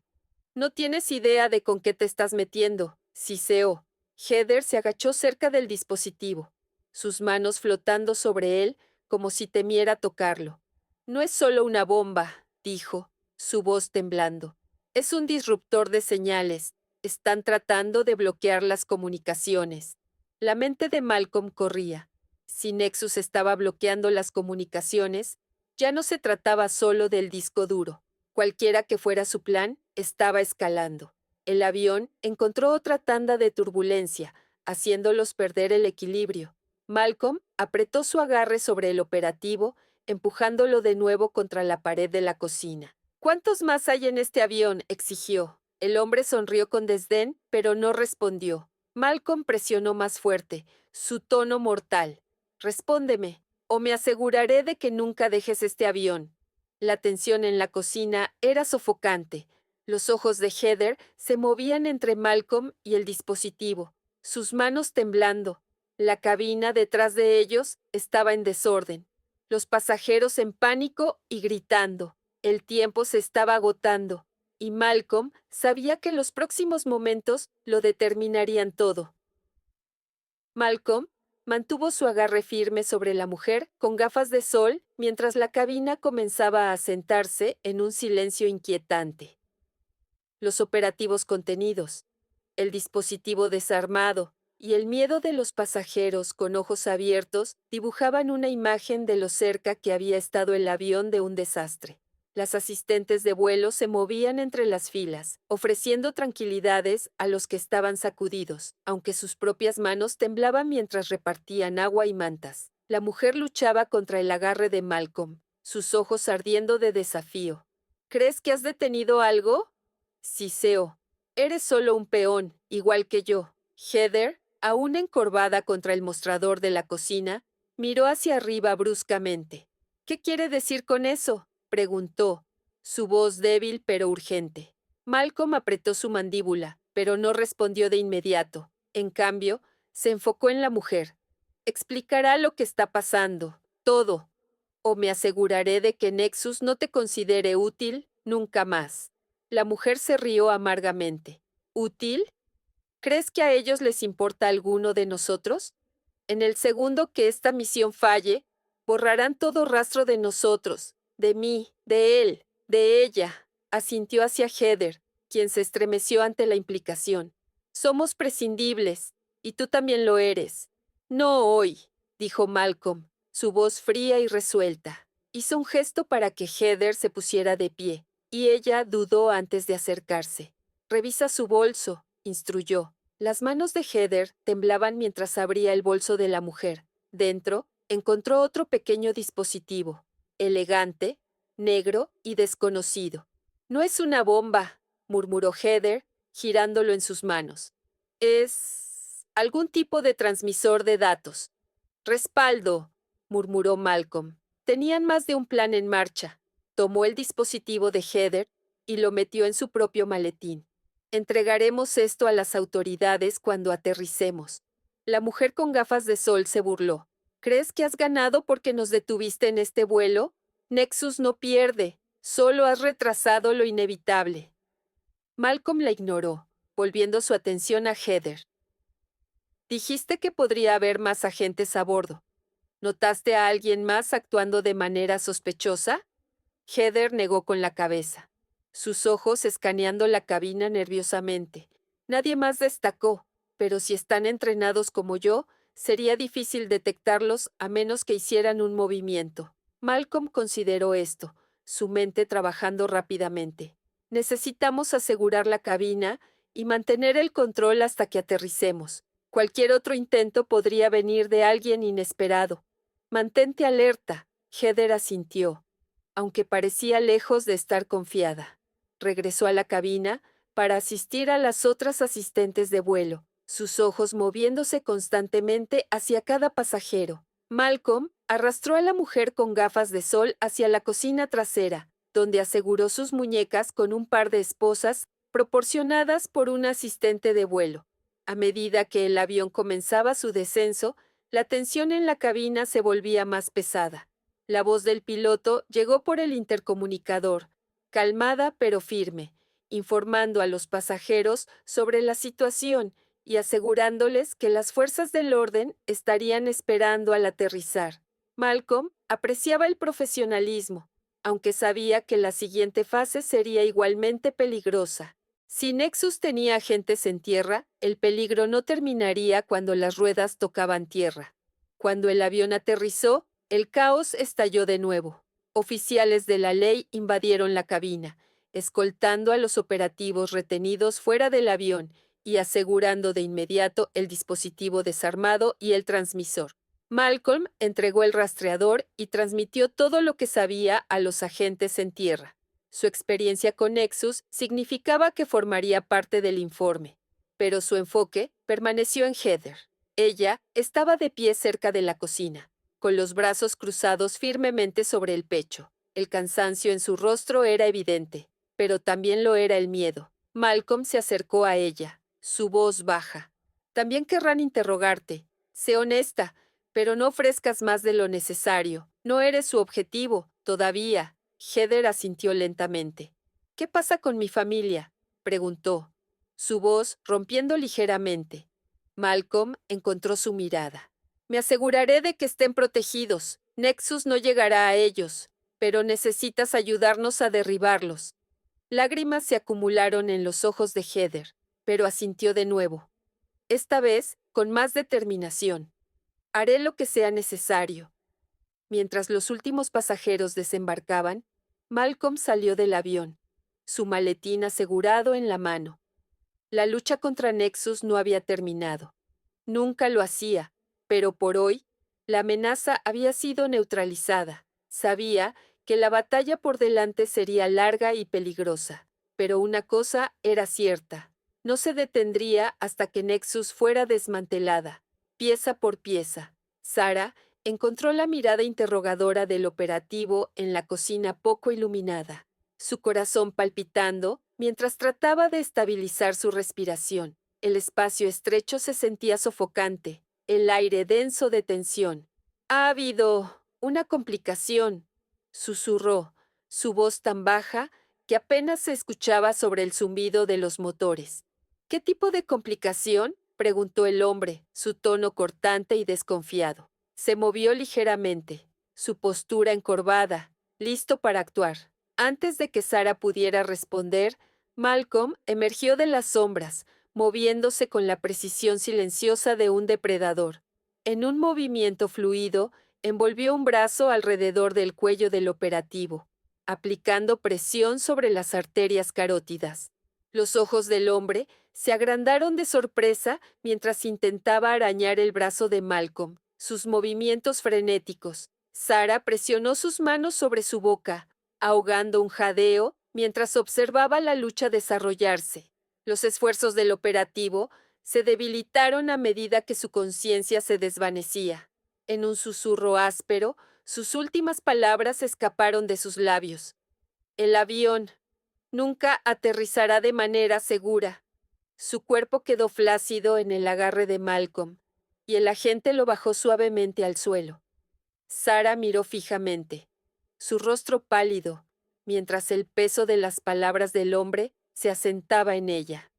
No tienes idea de con qué te estás metiendo, siseó. Heather se agachó cerca del dispositivo, sus manos flotando sobre él como si temiera tocarlo. No es solo una bomba, dijo, su voz temblando. Es un disruptor de señales. Están tratando de bloquear las comunicaciones. La mente de Malcolm corría. Si Nexus estaba bloqueando las comunicaciones, ya no se trataba solo del disco duro. Cualquiera que fuera su plan, estaba escalando. El avión encontró otra tanda de turbulencia, haciéndolos perder el equilibrio. Malcolm apretó su agarre sobre el operativo, empujándolo de nuevo contra la pared de la cocina. ¿Cuántos más hay en este avión?, exigió. El hombre sonrió con desdén, pero no respondió. Malcolm presionó más fuerte, su tono mortal. Respóndeme, o me aseguraré de que nunca dejes este avión. La tensión en la cocina era sofocante. Los ojos de Heather se movían entre Malcolm y el dispositivo, sus manos temblando. La cabina detrás de ellos estaba en desorden. Los pasajeros en pánico y gritando. El tiempo se estaba agotando, y Malcolm sabía que los próximos momentos lo determinarían todo. Malcolm mantuvo su agarre firme sobre la mujer con gafas de sol mientras la cabina comenzaba a sentarse en un silencio inquietante. Los operativos contenidos, el dispositivo desarmado y el miedo de los pasajeros con ojos abiertos dibujaban una imagen de lo cerca que había estado el avión de un desastre. Las asistentes de vuelo se movían entre las filas, ofreciendo tranquilidades a los que estaban sacudidos, aunque sus propias manos temblaban mientras repartían agua y mantas. La mujer luchaba contra el agarre de Malcolm, sus ojos ardiendo de desafío. ¿Crees que has detenido algo? Siseó. Eres solo un peón, igual que yo. Heather, aún encorvada contra el mostrador de la cocina, miró hacia arriba bruscamente. ¿Qué quiere decir con eso?, preguntó, su voz débil pero urgente. Malcolm apretó su mandíbula, pero no respondió de inmediato. En cambio, se enfocó en la mujer. Explicará lo que está pasando, todo, o me aseguraré de que Nexus no te considere útil nunca más. La mujer se rió amargamente. ¿Útil? ¿Crees que a ellos les importa alguno de nosotros? En el segundo que esta misión falle, borrarán todo rastro de nosotros, de mí, de él, de ella, asintió hacia Heather, quien se estremeció ante la implicación. Somos prescindibles, y tú también lo eres. No hoy, dijo Malcolm, su voz fría y resuelta. Hizo un gesto para que Heather se pusiera de pie, y ella dudó antes de acercarse. Revisa su bolso, instruyó. Las manos de Heather temblaban mientras abría el bolso de la mujer. Dentro, encontró otro pequeño dispositivo, elegante, negro y desconocido. No es una bomba, murmuró Heather, girándolo en sus manos. Es algún tipo de transmisor de datos. Respaldo, murmuró Malcolm. Tenían más de un plan en marcha. Tomó el dispositivo de Heather y lo metió en su propio maletín. Entregaremos esto a las autoridades cuando aterricemos. La mujer con gafas de sol se burló. ¿Crees que has ganado porque nos detuviste en este vuelo? Nexus no pierde, solo has retrasado lo inevitable. Malcolm la ignoró, volviendo su atención a Heather. Dijiste que podría haber más agentes a bordo. ¿Notaste a alguien más actuando de manera sospechosa? Heather negó con la cabeza, sus ojos escaneando la cabina nerviosamente. Nadie más destacó, pero si están entrenados como yo, sería difícil detectarlos a menos que hicieran un movimiento. Malcolm consideró esto, su mente trabajando rápidamente. Necesitamos asegurar la cabina y mantener el control hasta que aterricemos. Cualquier otro intento podría venir de alguien inesperado. Mantente alerta, Heather asintió, aunque parecía lejos de estar confiada. Regresó a la cabina para asistir a las otras asistentes de vuelo, sus ojos moviéndose constantemente hacia cada pasajero. Malcolm arrastró a la mujer con gafas de sol hacia la cocina trasera, donde aseguró sus muñecas con un par de esposas proporcionadas por un asistente de vuelo. A medida que el avión comenzaba su descenso, la tensión en la cabina se volvía más pesada. La voz del piloto llegó por el intercomunicador, calmada pero firme, informando a los pasajeros sobre la situación y asegurándoles que las fuerzas del orden estarían esperando al aterrizar. Malcolm apreciaba el profesionalismo, aunque sabía que la siguiente fase sería igualmente peligrosa. Si Nexus tenía agentes en tierra, el peligro no terminaría cuando las ruedas tocaban tierra. Cuando el avión aterrizó, el caos estalló de nuevo. Oficiales de la ley invadieron la cabina, escoltando a los operativos retenidos fuera del avión y asegurando de inmediato el dispositivo desarmado y el transmisor. Malcolm entregó el rastreador y transmitió todo lo que sabía a los agentes en tierra. Su experiencia con Nexus significaba que formaría parte del informe, pero su enfoque permaneció en Heather. Ella estaba de pie cerca de la cocina, con los brazos cruzados firmemente sobre el pecho. El cansancio en su rostro era evidente, pero también lo era el miedo. Malcolm se acercó a ella, su voz baja. También querrán interrogarte. Sé honesta, pero no ofrezcas más de lo necesario. No eres su objetivo, todavía. Heather asintió lentamente. ¿Qué pasa con mi familia?, preguntó, su voz rompiendo ligeramente. Malcolm encontró su mirada. Me aseguraré de que estén protegidos. Nexus no llegará a ellos, pero necesitas ayudarnos a derribarlos. Lágrimas se acumularon en los ojos de Heather, pero asintió de nuevo, esta vez con más determinación. Haré lo que sea necesario. Mientras los últimos pasajeros desembarcaban, Malcolm salió del avión, su maletín asegurado en la mano. La lucha contra Nexus no había terminado. Nunca lo hacía, pero por hoy, la amenaza había sido neutralizada. Sabía que la batalla por delante sería larga y peligrosa, pero una cosa era cierta. No se detendría hasta que Nexus fuera desmantelada, pieza por pieza. Sarah encontró la mirada interrogadora del operativo en la cocina poco iluminada, su corazón palpitando mientras trataba de estabilizar su respiración. El espacio estrecho se sentía sofocante, el aire denso de tensión. Ha habido una complicación, susurró, su voz tan baja que apenas se escuchaba sobre el zumbido de los motores. ¿Qué tipo de complicación?, preguntó el hombre, su tono cortante y desconfiado. Se movió ligeramente, su postura encorvada, listo para actuar. Antes de que Sarah pudiera responder, Malcolm emergió de las sombras, moviéndose con la precisión silenciosa de un depredador. En un movimiento fluido, envolvió un brazo alrededor del cuello del operativo, aplicando presión sobre las arterias carótidas. Los ojos del hombre se agrandaron de sorpresa mientras intentaba arañar el brazo de Malcolm, sus movimientos frenéticos. Sarah presionó sus manos sobre su boca, ahogando un jadeo mientras observaba la lucha desarrollarse. Los esfuerzos del operativo se debilitaron a medida que su conciencia se desvanecía. En un susurro áspero, sus últimas palabras escaparon de sus labios. El avión nunca aterrizará de manera segura. Su cuerpo quedó flácido en el agarre de Malcolm, y el agente lo bajó suavemente al suelo. Sarah miró fijamente, su rostro pálido, mientras el peso de las palabras del hombre se asentaba en ella.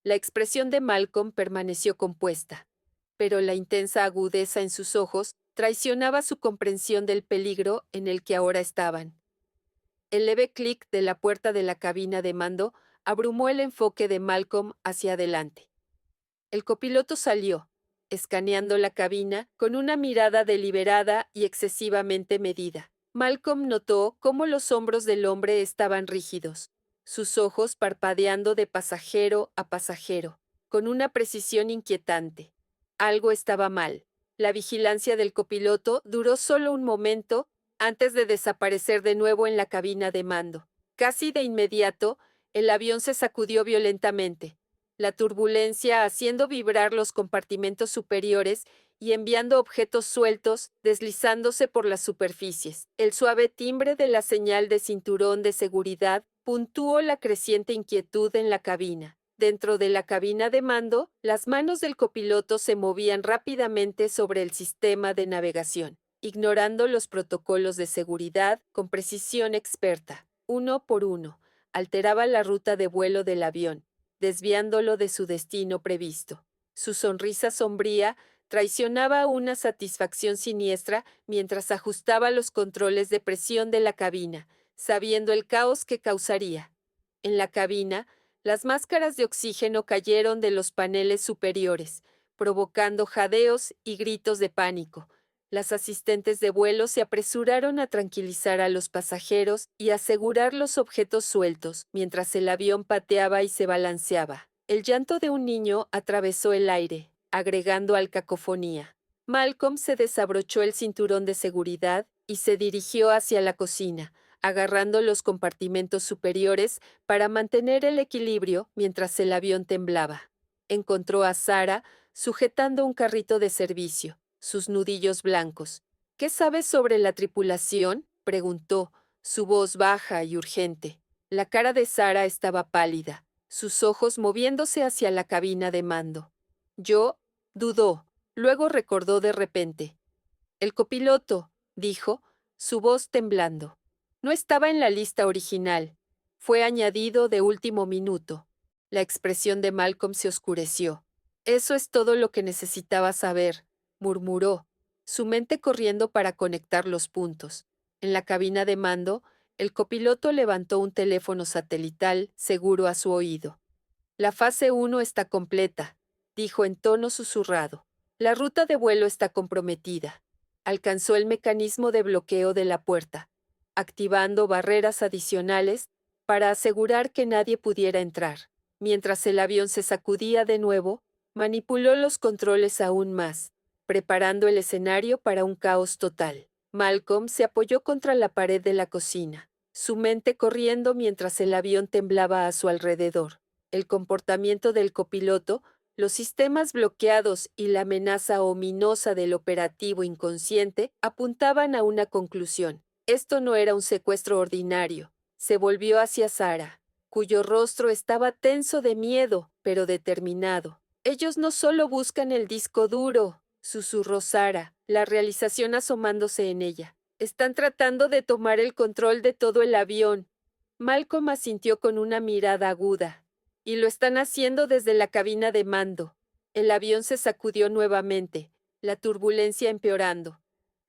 La expresión de Malcolm permaneció compuesta, pero la intensa agudeza en sus ojos traicionaba su comprensión del peligro en el que ahora estaban. El leve clic de la puerta de la cabina de mando abrumó el enfoque de Malcolm hacia adelante. El copiloto salió, escaneando la cabina con una mirada deliberada y excesivamente medida. Malcolm notó cómo los hombros del hombre estaban rígidos, sus ojos parpadeando de pasajero a pasajero, con una precisión inquietante. Algo estaba mal. La vigilancia del copiloto duró solo un momento antes de desaparecer de nuevo en la cabina de mando. Casi de inmediato, el avión se sacudió violentamente, la turbulencia haciendo vibrar los compartimentos superiores y enviando objetos sueltos deslizándose por las superficies. El suave timbre de la señal de cinturón de seguridad puntuó la creciente inquietud en la cabina. Dentro de la cabina de mando, las manos del copiloto se movían rápidamente sobre el sistema de navegación, ignorando los protocolos de seguridad con precisión experta. Uno por uno, alteraba la ruta de vuelo del avión, desviándolo de su destino previsto. Su sonrisa sombría traicionaba una satisfacción siniestra mientras ajustaba los controles de presión de la cabina, sabiendo el caos que causaría. En la cabina, las máscaras de oxígeno cayeron de los paneles superiores, provocando jadeos y gritos de pánico. Las asistentes de vuelo se apresuraron a tranquilizar a los pasajeros y asegurar los objetos sueltos, mientras el avión pateaba y se balanceaba. El llanto de un niño atravesó el aire, agregando al cacofonía. Malcolm se desabrochó el cinturón de seguridad y se dirigió hacia la cocina, agarrando los compartimentos superiores para mantener el equilibrio mientras el avión temblaba. Encontró a Sarah sujetando un carrito de servicio, sus nudillos blancos. ¿Qué sabes sobre la tripulación?, preguntó, su voz baja y urgente. La cara de Sarah estaba pálida, sus ojos moviéndose hacia la cabina de mando. Yo, dudó, luego recordó de repente. El copiloto, dijo, su voz temblando. No estaba en la lista original. Fue añadido de último minuto. La expresión de Malcolm se oscureció. Eso es todo lo que necesitaba saber, murmuró, su mente corriendo para conectar los puntos. En la cabina de mando, el copiloto levantó un teléfono satelital seguro a su oído. La fase 1 está completa, dijo en tono susurrado. La ruta de vuelo está comprometida. Alcanzó el mecanismo de bloqueo de la puerta, activando barreras adicionales para asegurar que nadie pudiera entrar. Mientras el avión se sacudía de nuevo, manipuló los controles aún más, preparando el escenario para un caos total. Malcolm se apoyó contra la pared de la cocina, su mente corriendo mientras el avión temblaba a su alrededor. El comportamiento del copiloto, los sistemas bloqueados y la amenaza ominosa del operativo inconsciente apuntaban a una conclusión. Esto no era un secuestro ordinario. Se volvió hacia Sarah, cuyo rostro estaba tenso de miedo, pero determinado. Ellos no solo buscan el disco duro, susurró Sarah, la realización asomándose en ella. Están tratando de tomar el control de todo el avión. Malcolm asintió con una mirada aguda. Y lo están haciendo desde la cabina de mando. El avión se sacudió nuevamente, la turbulencia empeorando.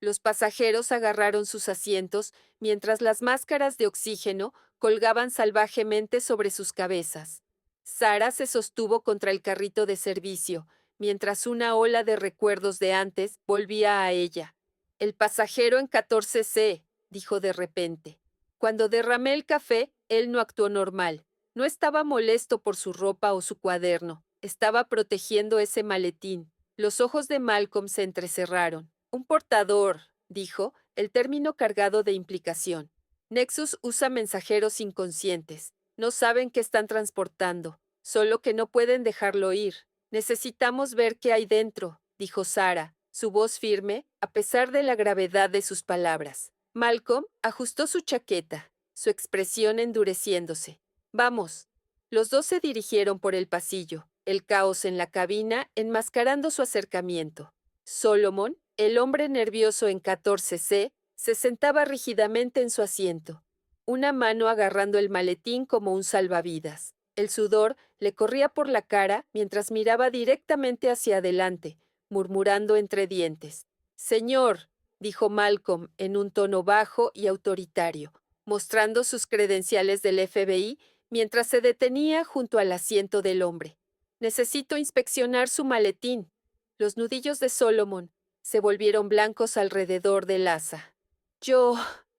Los pasajeros agarraron sus asientos mientras las máscaras de oxígeno colgaban salvajemente sobre sus cabezas. Sarah se sostuvo contra el carrito de servicio, mientras una ola de recuerdos de antes volvía a ella. El pasajero en 14C, dijo de repente. Cuando derramé el café, él no actuó normal. No estaba molesto por su ropa o su cuaderno. Estaba protegiendo ese maletín. Los ojos de Malcolm se entrecerraron. Un portador, dijo, el término cargado de implicación. Nexus usa mensajeros inconscientes. No saben qué están transportando, solo que no pueden dejarlo ir. Necesitamos ver qué hay dentro, dijo Sarah, su voz firme, a pesar de la gravedad de sus palabras. Malcolm ajustó su chaqueta, su expresión endureciéndose. Vamos. Los dos se dirigieron por el pasillo, el caos en la cabina enmascarando su acercamiento. Solomon, el hombre nervioso en 14C, se sentaba rígidamente en su asiento, una mano agarrando el maletín como un salvavidas. El sudor le corría por la cara mientras miraba directamente hacia adelante, murmurando entre dientes. Señor, dijo Malcolm en un tono bajo y autoritario, mostrando sus credenciales del FBI mientras se detenía junto al asiento del hombre. Necesito inspeccionar su maletín. Los nudillos de Solomon se volvieron blancos alrededor del asa. Yo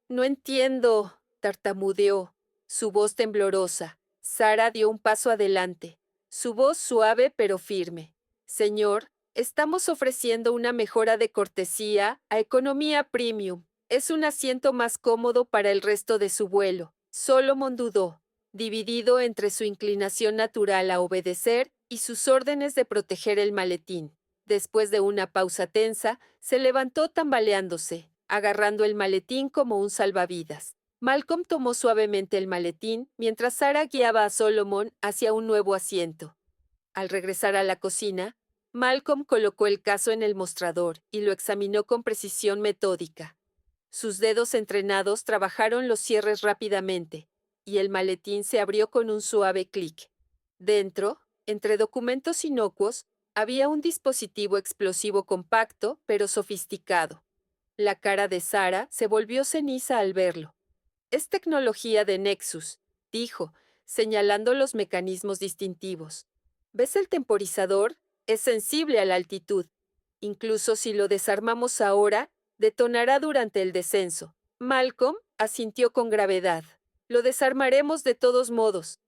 no entiendo, tartamudeó, su voz temblorosa. Sara dio un paso adelante, su voz suave pero firme. Señor, estamos ofreciendo una mejora de cortesía a Economía Premium. Es un asiento más cómodo para el resto de su vuelo. Solomon dudó, dividido entre su inclinación natural a obedecer y sus órdenes de proteger el maletín. Después de una pausa tensa, se levantó tambaleándose, agarrando el maletín como un salvavidas. Malcolm tomó suavemente el maletín mientras Sara guiaba a Solomon hacia un nuevo asiento. Al regresar a la cocina, Malcolm colocó el caso en el mostrador y lo examinó con precisión metódica. Sus dedos entrenados trabajaron los cierres rápidamente, y el maletín se abrió con un suave clic. Dentro, entre documentos inocuos, había un dispositivo explosivo compacto, pero sofisticado. La cara de Sara se volvió ceniza al verlo. Es tecnología de Nexus, dijo, señalando los mecanismos distintivos. ¿Ves el temporizador? Es sensible a la altitud. Incluso si lo desarmamos ahora, detonará durante el descenso. Malcolm asintió con gravedad. Lo desarmaremos de todos modos.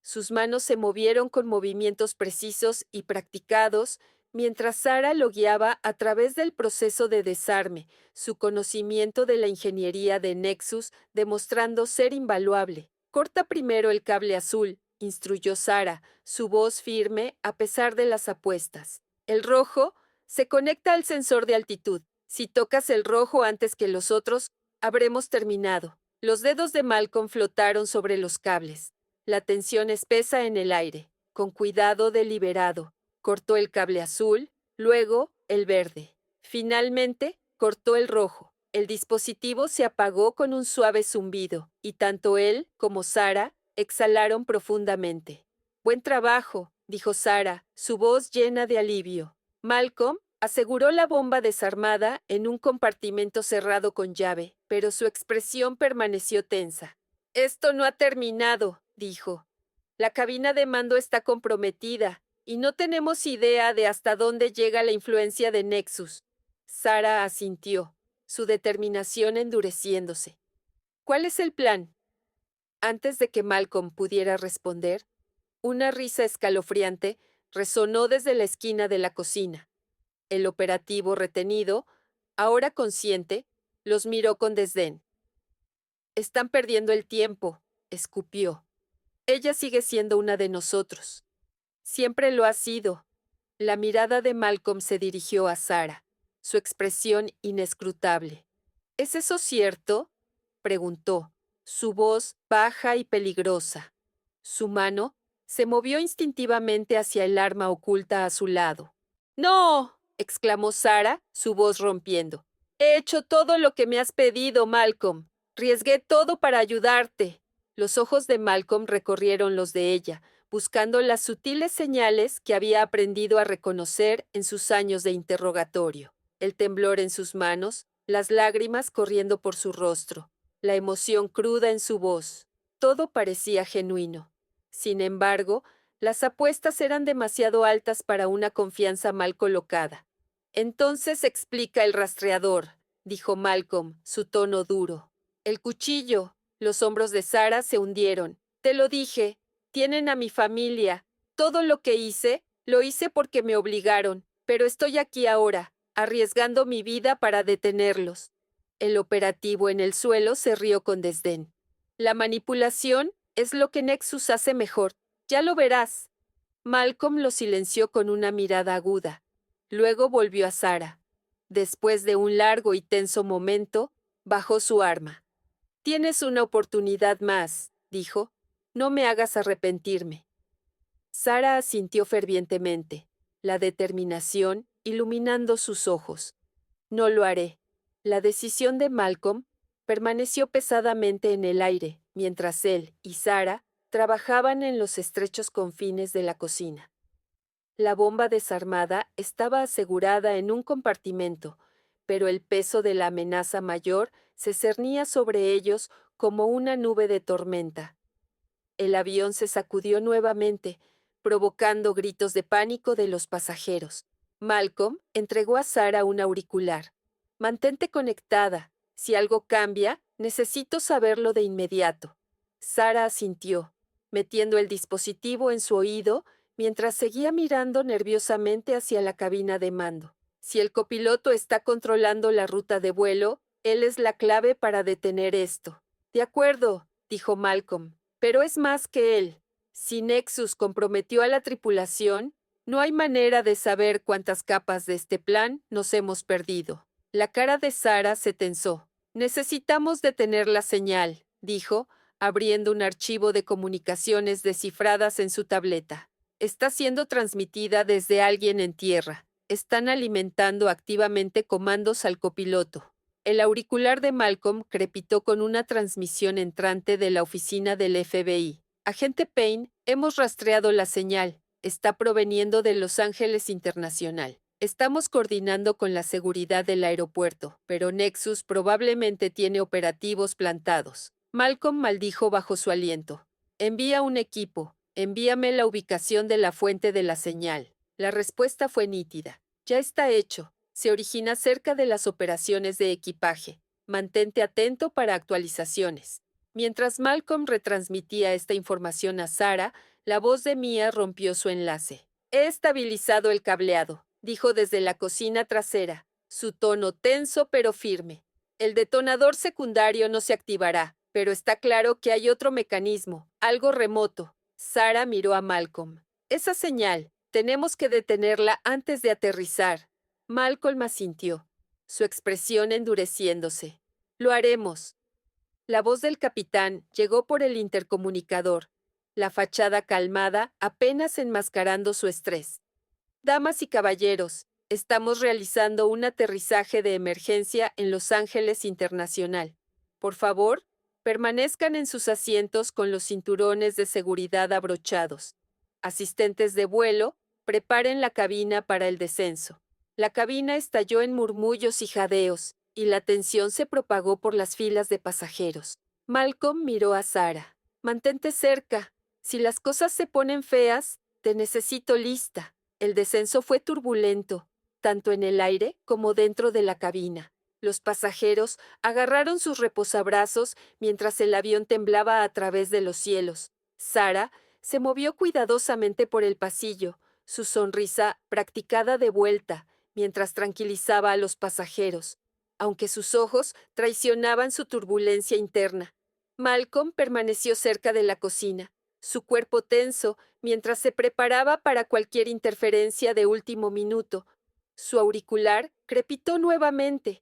Sus manos se movieron con movimientos precisos y practicados, mientras Sara lo guiaba a través del proceso de desarme, su conocimiento de la ingeniería de Nexus demostrando ser invaluable. Corta primero el cable azul, instruyó Sara, su voz firme a pesar de las apuestas. El rojo se conecta al sensor de altitud. Si tocas el rojo antes que los otros, habremos terminado. Los dedos de Malcolm flotaron sobre los cables. La tensión espesa en el aire. Con cuidado deliberado, cortó el cable azul, luego el verde. Finalmente, cortó el rojo. El dispositivo se apagó con un suave zumbido, y tanto él como Sara exhalaron profundamente. Buen trabajo, dijo Sara, su voz llena de alivio. Malcolm aseguró la bomba desarmada en un compartimento cerrado con llave, pero su expresión permaneció tensa. Esto no ha terminado, dijo. La cabina de mando está comprometida, y no tenemos idea de hasta dónde llega la influencia de Nexus. Sara asintió, su determinación endureciéndose. ¿Cuál es el plan? Antes de que Malcolm pudiera responder, una risa escalofriante resonó desde la esquina de la cocina. El operativo retenido, ahora consciente, los miró con desdén. Están perdiendo el tiempo, escupió. Ella sigue siendo una de nosotros. Siempre lo ha sido. La mirada de Malcolm se dirigió a Sara, su expresión inescrutable. ¿Es eso cierto? Preguntó, su voz baja y peligrosa. Su mano se movió instintivamente hacia el arma oculta a su lado. ¡No! Exclamó Sara, su voz rompiendo. He hecho todo lo que me has pedido, Malcolm. Riesgué todo para ayudarte. Los ojos de Malcolm recorrieron los de ella, buscando las sutiles señales que había aprendido a reconocer en sus años de interrogatorio. El temblor en sus manos, las lágrimas corriendo por su rostro, la emoción cruda en su voz. Todo parecía genuino. Sin embargo, las apuestas eran demasiado altas para una confianza mal colocada. Entonces explica el rastreador, dijo Malcolm, su tono duro. El cuchillo. Los hombros de Sara se hundieron. Te lo dije. Tienen a mi familia. Todo lo que hice, lo hice porque me obligaron, pero estoy aquí ahora, arriesgando mi vida para detenerlos. El operativo en el suelo se rió con desdén. La manipulación es lo que Nexus hace mejor. Ya lo verás. Malcolm lo silenció con una mirada aguda. Luego volvió a Sara. Después de un largo y tenso momento, bajó su arma. Tienes una oportunidad más, dijo. No me hagas arrepentirme. Sara asintió fervientemente, la determinación iluminando sus ojos. No lo haré. La decisión de Malcolm permaneció pesadamente en el aire, mientras él y Sara trabajaban en los estrechos confines de la cocina. La bomba desarmada estaba asegurada en un compartimento, pero el peso de la amenaza mayor se cernía sobre ellos como una nube de tormenta. el avión se sacudió nuevamente, provocando gritos de pánico de los pasajeros. Malcolm entregó a Sarah un auricular. «Mantente conectada. Si algo cambia, necesito saberlo de inmediato». Sarah asintió, metiendo el dispositivo en su oído mientras seguía mirando nerviosamente hacia la cabina de mando. «Si el copiloto está controlando la ruta de vuelo, él es la clave para detener esto». «De acuerdo», dijo Malcolm, «pero es más que él. Si Nexus comprometió a la tripulación, no hay manera de saber cuántas capas de este plan nos hemos perdido». La cara de Sarah se tensó. «Necesitamos detener la señal», dijo, abriendo un archivo de comunicaciones descifradas en su tableta. «Está siendo transmitida desde alguien en tierra. Están alimentando activamente comandos al copiloto». El auricular de Malcolm crepitó con una transmisión entrante de la oficina del FBI. «Agente Payne, hemos rastreado la señal. Está proveniendo de Los Ángeles Internacional. Estamos coordinando con la seguridad del aeropuerto, pero Nexus probablemente tiene operativos plantados». Malcolm maldijo bajo su aliento. «Envía un equipo. Envíame la ubicación de la fuente de la señal». La respuesta fue nítida. «Ya está hecho. Se origina cerca de las operaciones de equipaje. Mantente atento para actualizaciones». Mientras Malcolm retransmitía esta información a Sarah, la voz de Mia rompió su enlace. «He estabilizado el cableado», dijo desde la cocina trasera, su tono tenso pero firme. «El detonador secundario no se activará, pero está claro que hay otro mecanismo, algo remoto». Sarah miró a Malcolm. «Esa señal, tenemos que detenerla antes de aterrizar». Malcolm asintió, su expresión endureciéndose. «Lo haremos». La voz del capitán llegó por el intercomunicador, la fachada calmada apenas enmascarando su estrés. «Damas y caballeros, estamos realizando un aterrizaje de emergencia en Los Ángeles Internacional. Por favor, permanezcan en sus asientos con los cinturones de seguridad abrochados. Asistentes de vuelo, preparen la cabina para el descenso». La cabina estalló en murmullos y jadeos, y la tensión se propagó por las filas de pasajeros. Malcolm miró a Sarah. «Mantente cerca. Si las cosas se ponen feas, te necesito lista». El descenso fue turbulento, tanto en el aire como dentro de la cabina. Los pasajeros agarraron sus reposabrazos mientras el avión temblaba a través de los cielos. Sarah se movió cuidadosamente por el pasillo, su sonrisa practicada de vuelta, mientras tranquilizaba a los pasajeros, aunque sus ojos traicionaban su turbulencia interna. Malcolm permaneció cerca de la cocina, su cuerpo tenso mientras se preparaba para cualquier interferencia de último minuto. Su auricular crepitó nuevamente,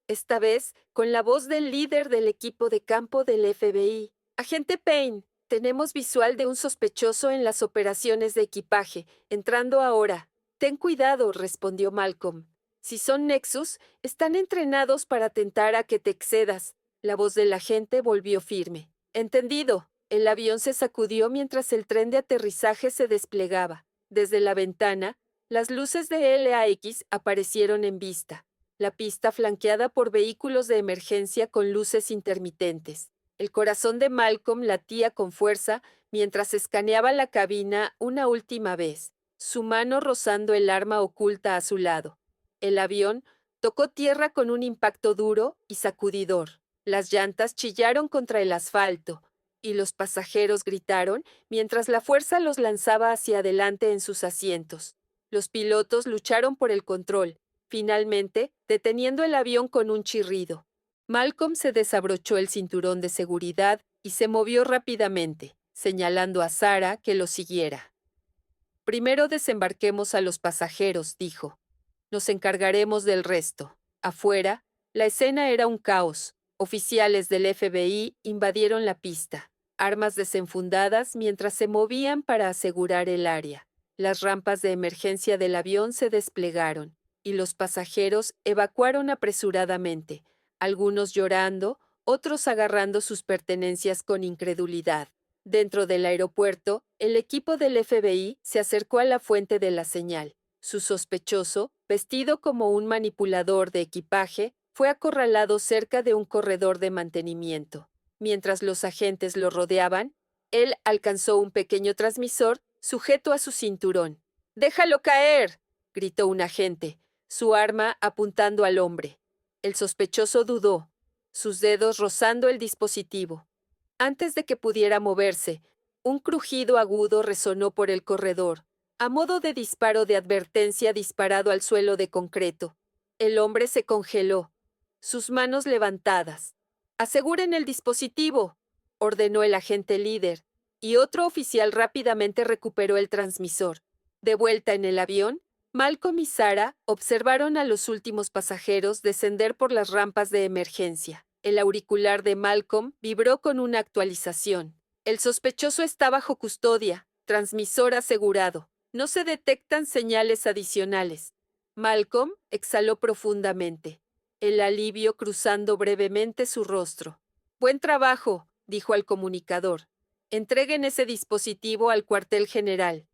esta vez con la voz del líder del equipo de campo del FBI. «Agente Payne, tenemos visual de un sospechoso en las operaciones de equipaje, entrando ahora». «Ten cuidado», respondió Malcolm. «Si son Nexus, están entrenados para tentar a que te excedas». La voz del agente volvió firme. «Entendido». El avión se sacudió mientras el tren de aterrizaje se desplegaba. Desde la ventana, las luces de LAX aparecieron en vista. La pista flanqueada por vehículos de emergencia con luces intermitentes. El corazón de Malcolm latía con fuerza mientras escaneaba la cabina una última vez, su mano rozando el arma oculta a su lado. El avión tocó tierra con un impacto duro y sacudidor. Las llantas chillaron contra el asfalto, y los pasajeros gritaron mientras la fuerza los lanzaba hacia adelante en sus asientos. Los pilotos lucharon por el control, finalmente deteniendo el avión con un chirrido. Malcolm se desabrochó el cinturón de seguridad y se movió rápidamente, señalando a Sarah que lo siguiera. «Primero desembarquemos a los pasajeros», dijo. «Nos encargaremos del resto». Afuera, la escena era un caos. Oficiales del FBI invadieron la pista, armas desenfundadas mientras se movían para asegurar el área. Las rampas de emergencia del avión se desplegaron, y los pasajeros evacuaron apresuradamente, algunos llorando, otros agarrando sus pertenencias con incredulidad. Dentro del aeropuerto, el equipo del FBI se acercó a la fuente de la señal. Su sospechoso, vestido como un manipulador de equipaje, fue acorralado cerca de un corredor de mantenimiento. Mientras los agentes lo rodeaban, Él alcanzó un pequeño transmisor sujeto a su cinturón. ¡Déjalo caer!, gritó un agente, su arma apuntando al hombre. El sospechoso dudó, sus dedos rozando el dispositivo. Antes de que pudiera moverse, un crujido agudo resonó por el corredor, a modo de disparo de advertencia disparado al suelo de concreto. El hombre se congeló, sus manos levantadas. «¡Aseguren el dispositivo!», ordenó el agente líder, y otro oficial rápidamente recuperó el transmisor. De vuelta en el avión, Malcolm y Sarah observaron a los últimos pasajeros descender por las rampas de emergencia. El auricular de Malcolm vibró con una actualización. El sospechoso está bajo custodia. Transmisor asegurado. No se detectan señales adicionales. Malcolm exhaló profundamente, el alivio cruzando brevemente su rostro. «Buen trabajo», dijo al comunicador. «Entreguen ese dispositivo al cuartel general.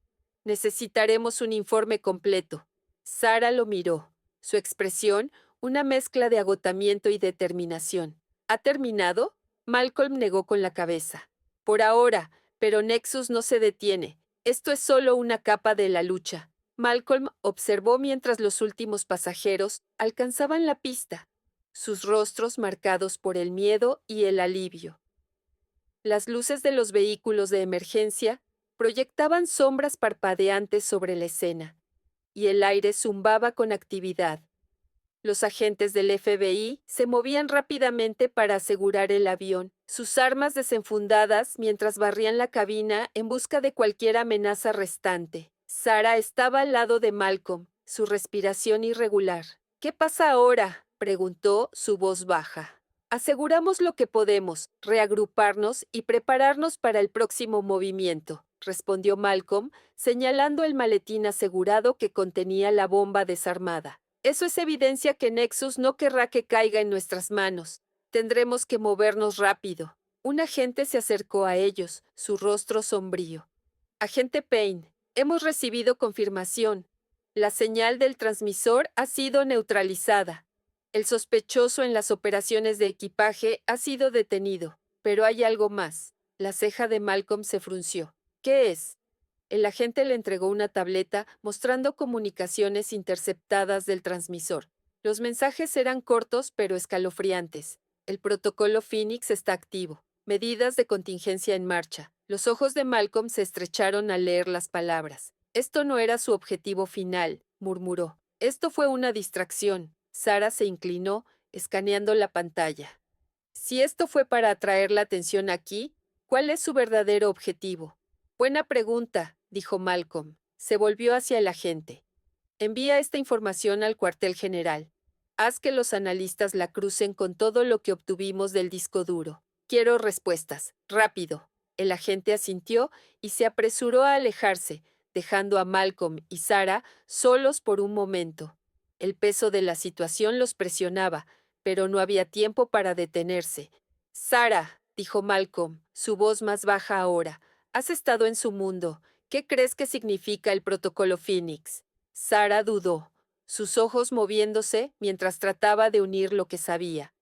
Necesitaremos un informe completo». Sarah lo miró. Su expresión, una mezcla de agotamiento y determinación. «¿Ha terminado?», Malcolm negó con la cabeza. «Por ahora, pero Nexus no se detiene. Esto es solo una capa de la lucha». Malcolm observó mientras los últimos pasajeros alcanzaban la pista, sus rostros marcados por el miedo y el alivio. Las luces de los vehículos de emergencia proyectaban sombras parpadeantes sobre la escena, y el aire zumbaba con actividad. Los agentes del FBI se movían rápidamente para asegurar el avión, sus armas desenfundadas mientras barrían la cabina en busca de cualquier amenaza restante. Sarah estaba al lado de Malcolm, su respiración irregular. «¿Qué pasa ahora?», preguntó, su voz baja. «Aseguramos lo que podemos, reagruparnos y prepararnos para el próximo movimiento», respondió Malcolm, señalando el maletín asegurado que contenía la bomba desarmada. «Eso es evidencia que Nexus no querrá que caiga en nuestras manos. Tendremos que movernos rápido». Un agente se acercó a ellos, su rostro sombrío. «Agente Payne, hemos recibido confirmación. La señal del transmisor ha sido neutralizada. El sospechoso en las operaciones de equipaje ha sido detenido. Pero hay algo más». La ceja de Malcolm se frunció. «¿Qué es?». El agente le entregó una tableta mostrando comunicaciones interceptadas del transmisor. Los mensajes eran cortos pero escalofriantes. «El protocolo Phoenix está activo. Medidas de contingencia en marcha». Los ojos de Malcolm se estrecharon al leer las palabras. «Esto no era su objetivo final», murmuró. «Esto fue una distracción». Sarah se inclinó, escaneando la pantalla. «Si esto fue para atraer la atención aquí, ¿cuál es su verdadero objetivo?». «Buena pregunta», dijo Malcolm. Se volvió hacia el agente. «Envía esta información al cuartel general. Haz que los analistas la crucen con todo lo que obtuvimos del disco duro. Quiero respuestas. Rápido». El agente asintió y se apresuró a alejarse, dejando a Malcolm y Sarah solos por un momento. El peso de la situación los presionaba, pero no había tiempo para detenerse. «Sarah», dijo Malcolm, su voz más baja ahora, «has estado en su mundo. ¿Qué crees que significa el protocolo Phoenix?». Sarah dudó, sus ojos moviéndose mientras trataba de unir lo que sabía.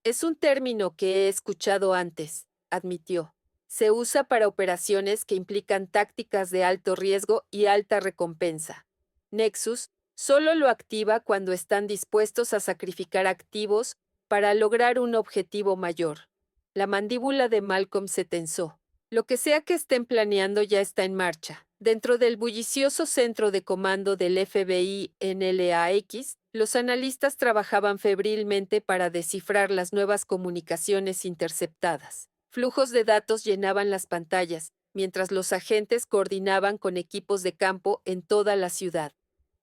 «Es un término que he escuchado antes», admitió. «Se usa para operaciones que implican tácticas de alto riesgo y alta recompensa. Nexus solo lo activa cuando están dispuestos a sacrificar activos para lograr un objetivo mayor». La mandíbula de Malcolm se tensó. «Lo que sea que estén planeando ya está en marcha». Dentro del bullicioso centro de comando del FBI en LAX, los analistas trabajaban febrilmente para descifrar las nuevas comunicaciones interceptadas. Flujos de datos llenaban las pantallas, mientras los agentes coordinaban con equipos de campo en toda la ciudad.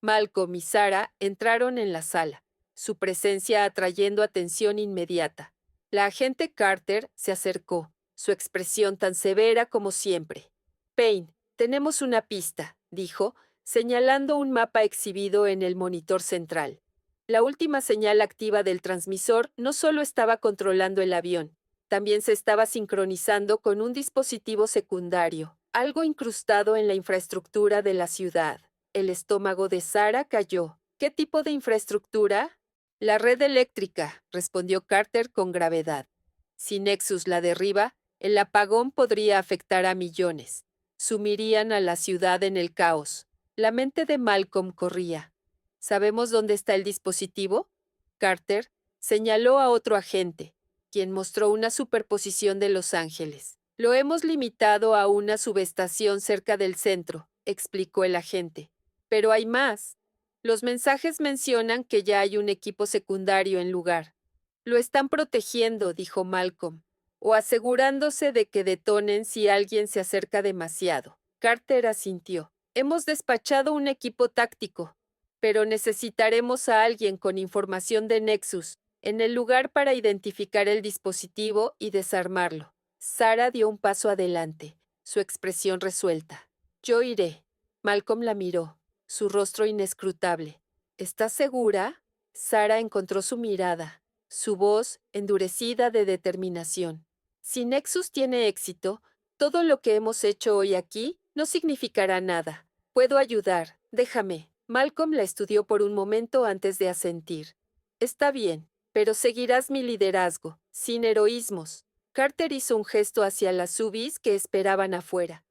Malcolm y Sarah entraron en la sala, su presencia atrayendo atención inmediata. La agente Carter se acercó, su expresión tan severa como siempre. «Payne, tenemos una pista», dijo, señalando un mapa exhibido en el monitor central. La última señal activa del transmisor no solo estaba controlando el avión, también se estaba sincronizando con un dispositivo secundario, algo incrustado en la infraestructura de la ciudad. El estómago de Sarah cayó. «¿Qué tipo de infraestructura?». «La red eléctrica», respondió Carter con gravedad. «Si Nexus la derriba, El apagón podría afectar a millones. Sumirían a la ciudad en el caos. La mente de Malcolm corría. ¿Sabemos dónde está el dispositivo? Carter señaló a otro agente, quien mostró una superposición de Los Ángeles. Lo hemos limitado a una subestación cerca del centro, explicó el agente. Pero hay más. Los mensajes mencionan que ya hay un equipo secundario en lugar. Lo están protegiendo, dijo Malcolm, o asegurándose de que detonen si alguien se acerca demasiado. Carter asintió. Hemos despachado un equipo táctico, pero necesitaremos a alguien con información de Nexus en el lugar para identificar el dispositivo y desarmarlo. Sara dio un paso adelante, su expresión resuelta. Yo iré. Malcolm la miró, su rostro inescrutable. ¿Estás segura? Sara encontró su mirada, su voz endurecida de determinación. Si Nexus tiene éxito, todo lo que hemos hecho hoy aquí no significará nada. Puedo ayudar, déjame. Malcolm la estudió por un momento antes de asentir. Está bien, pero seguirás mi liderazgo, sin heroísmos. Carter hizo un gesto hacia las subis que esperaban afuera.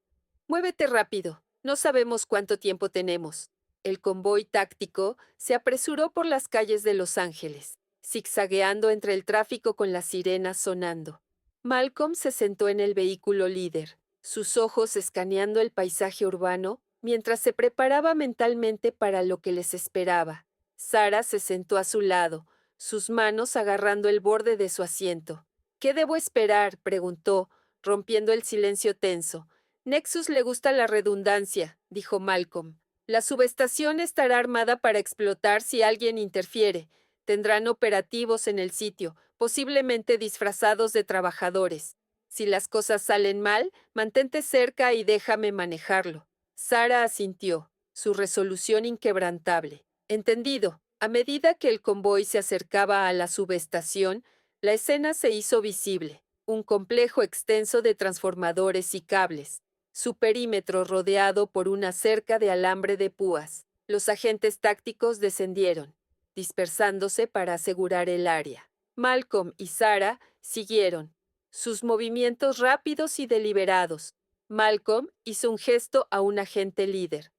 Muévete rápido, no sabemos cuánto tiempo tenemos. El convoy táctico se apresuró por las calles de Los Ángeles, zigzagueando entre el tráfico con las sirenas sonando. Malcolm se sentó en el vehículo líder, sus ojos escaneando el paisaje urbano, mientras se preparaba mentalmente para lo que les esperaba. Sara se sentó a su lado, sus manos agarrando el borde de su asiento. ¿Qué debo esperar?, preguntó, rompiendo el silencio tenso. Nexus le gusta la redundancia, dijo Malcolm. La subestación estará armada para explotar si alguien interfiere. Tendrán operativos en el sitio, posiblemente disfrazados de trabajadores. Si las cosas salen mal, mantente cerca y déjame manejarlo. Sara asintió, su resolución inquebrantable. Entendido. A medida que el convoy se acercaba a la subestación, la escena se hizo visible, un complejo extenso de transformadores y cables, su perímetro rodeado por una cerca de alambre de púas. Los agentes tácticos descendieron, dispersándose para asegurar el área. Malcolm y Sara siguieron, sus movimientos rápidos y deliberados. Malcolm hizo un gesto a un agente líder.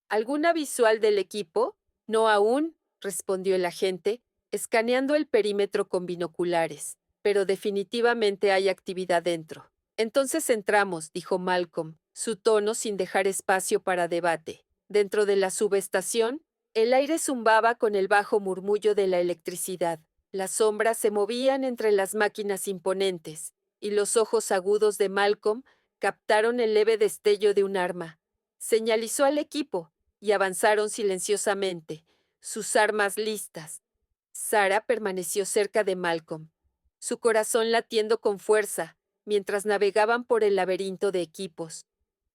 ¿Alguna visual del equipo? No aún, respondió el agente, escaneando el perímetro con binoculares. Pero definitivamente hay actividad dentro. Entonces entramos, dijo Malcolm, su tono sin dejar espacio para debate. Dentro de la subestación, el aire zumbaba con el bajo murmullo de la electricidad. Las sombras se movían entre las máquinas imponentes, y los ojos agudos de Malcolm captaron el leve destello de un arma. Señalizó al equipo, y avanzaron silenciosamente, sus armas listas. Sara permaneció cerca de Malcolm, su corazón latiendo con fuerza, mientras navegaban por el laberinto de equipos.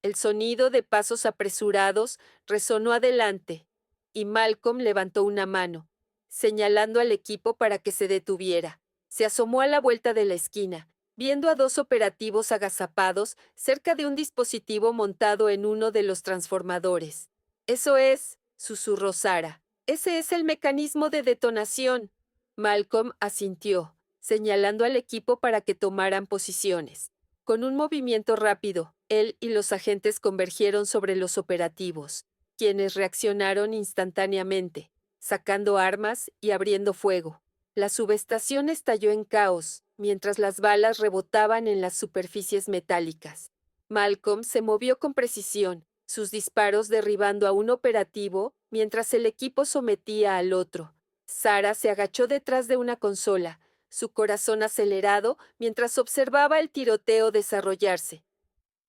El sonido de pasos apresurados resonó adelante, y Malcolm levantó una mano, señalando al equipo para que se detuviera. Se asomó a la vuelta de la esquina, viendo a dos operativos agazapados cerca de un dispositivo montado en uno de los transformadores. Eso es, susurró Sara. Ese es el mecanismo de detonación. Malcolm asintió, señalando al equipo para que tomaran posiciones. Con un movimiento rápido, él y los agentes convergieron sobre los operativos, quienes reaccionaron instantáneamente, sacando armas y abriendo fuego. La subestación estalló en caos, mientras las balas rebotaban en las superficies metálicas. Malcolm se movió con precisión, sus disparos derribando a un operativo mientras el equipo sometía al otro. Sara se agachó detrás de una consola, su corazón acelerado mientras observaba el tiroteo desarrollarse.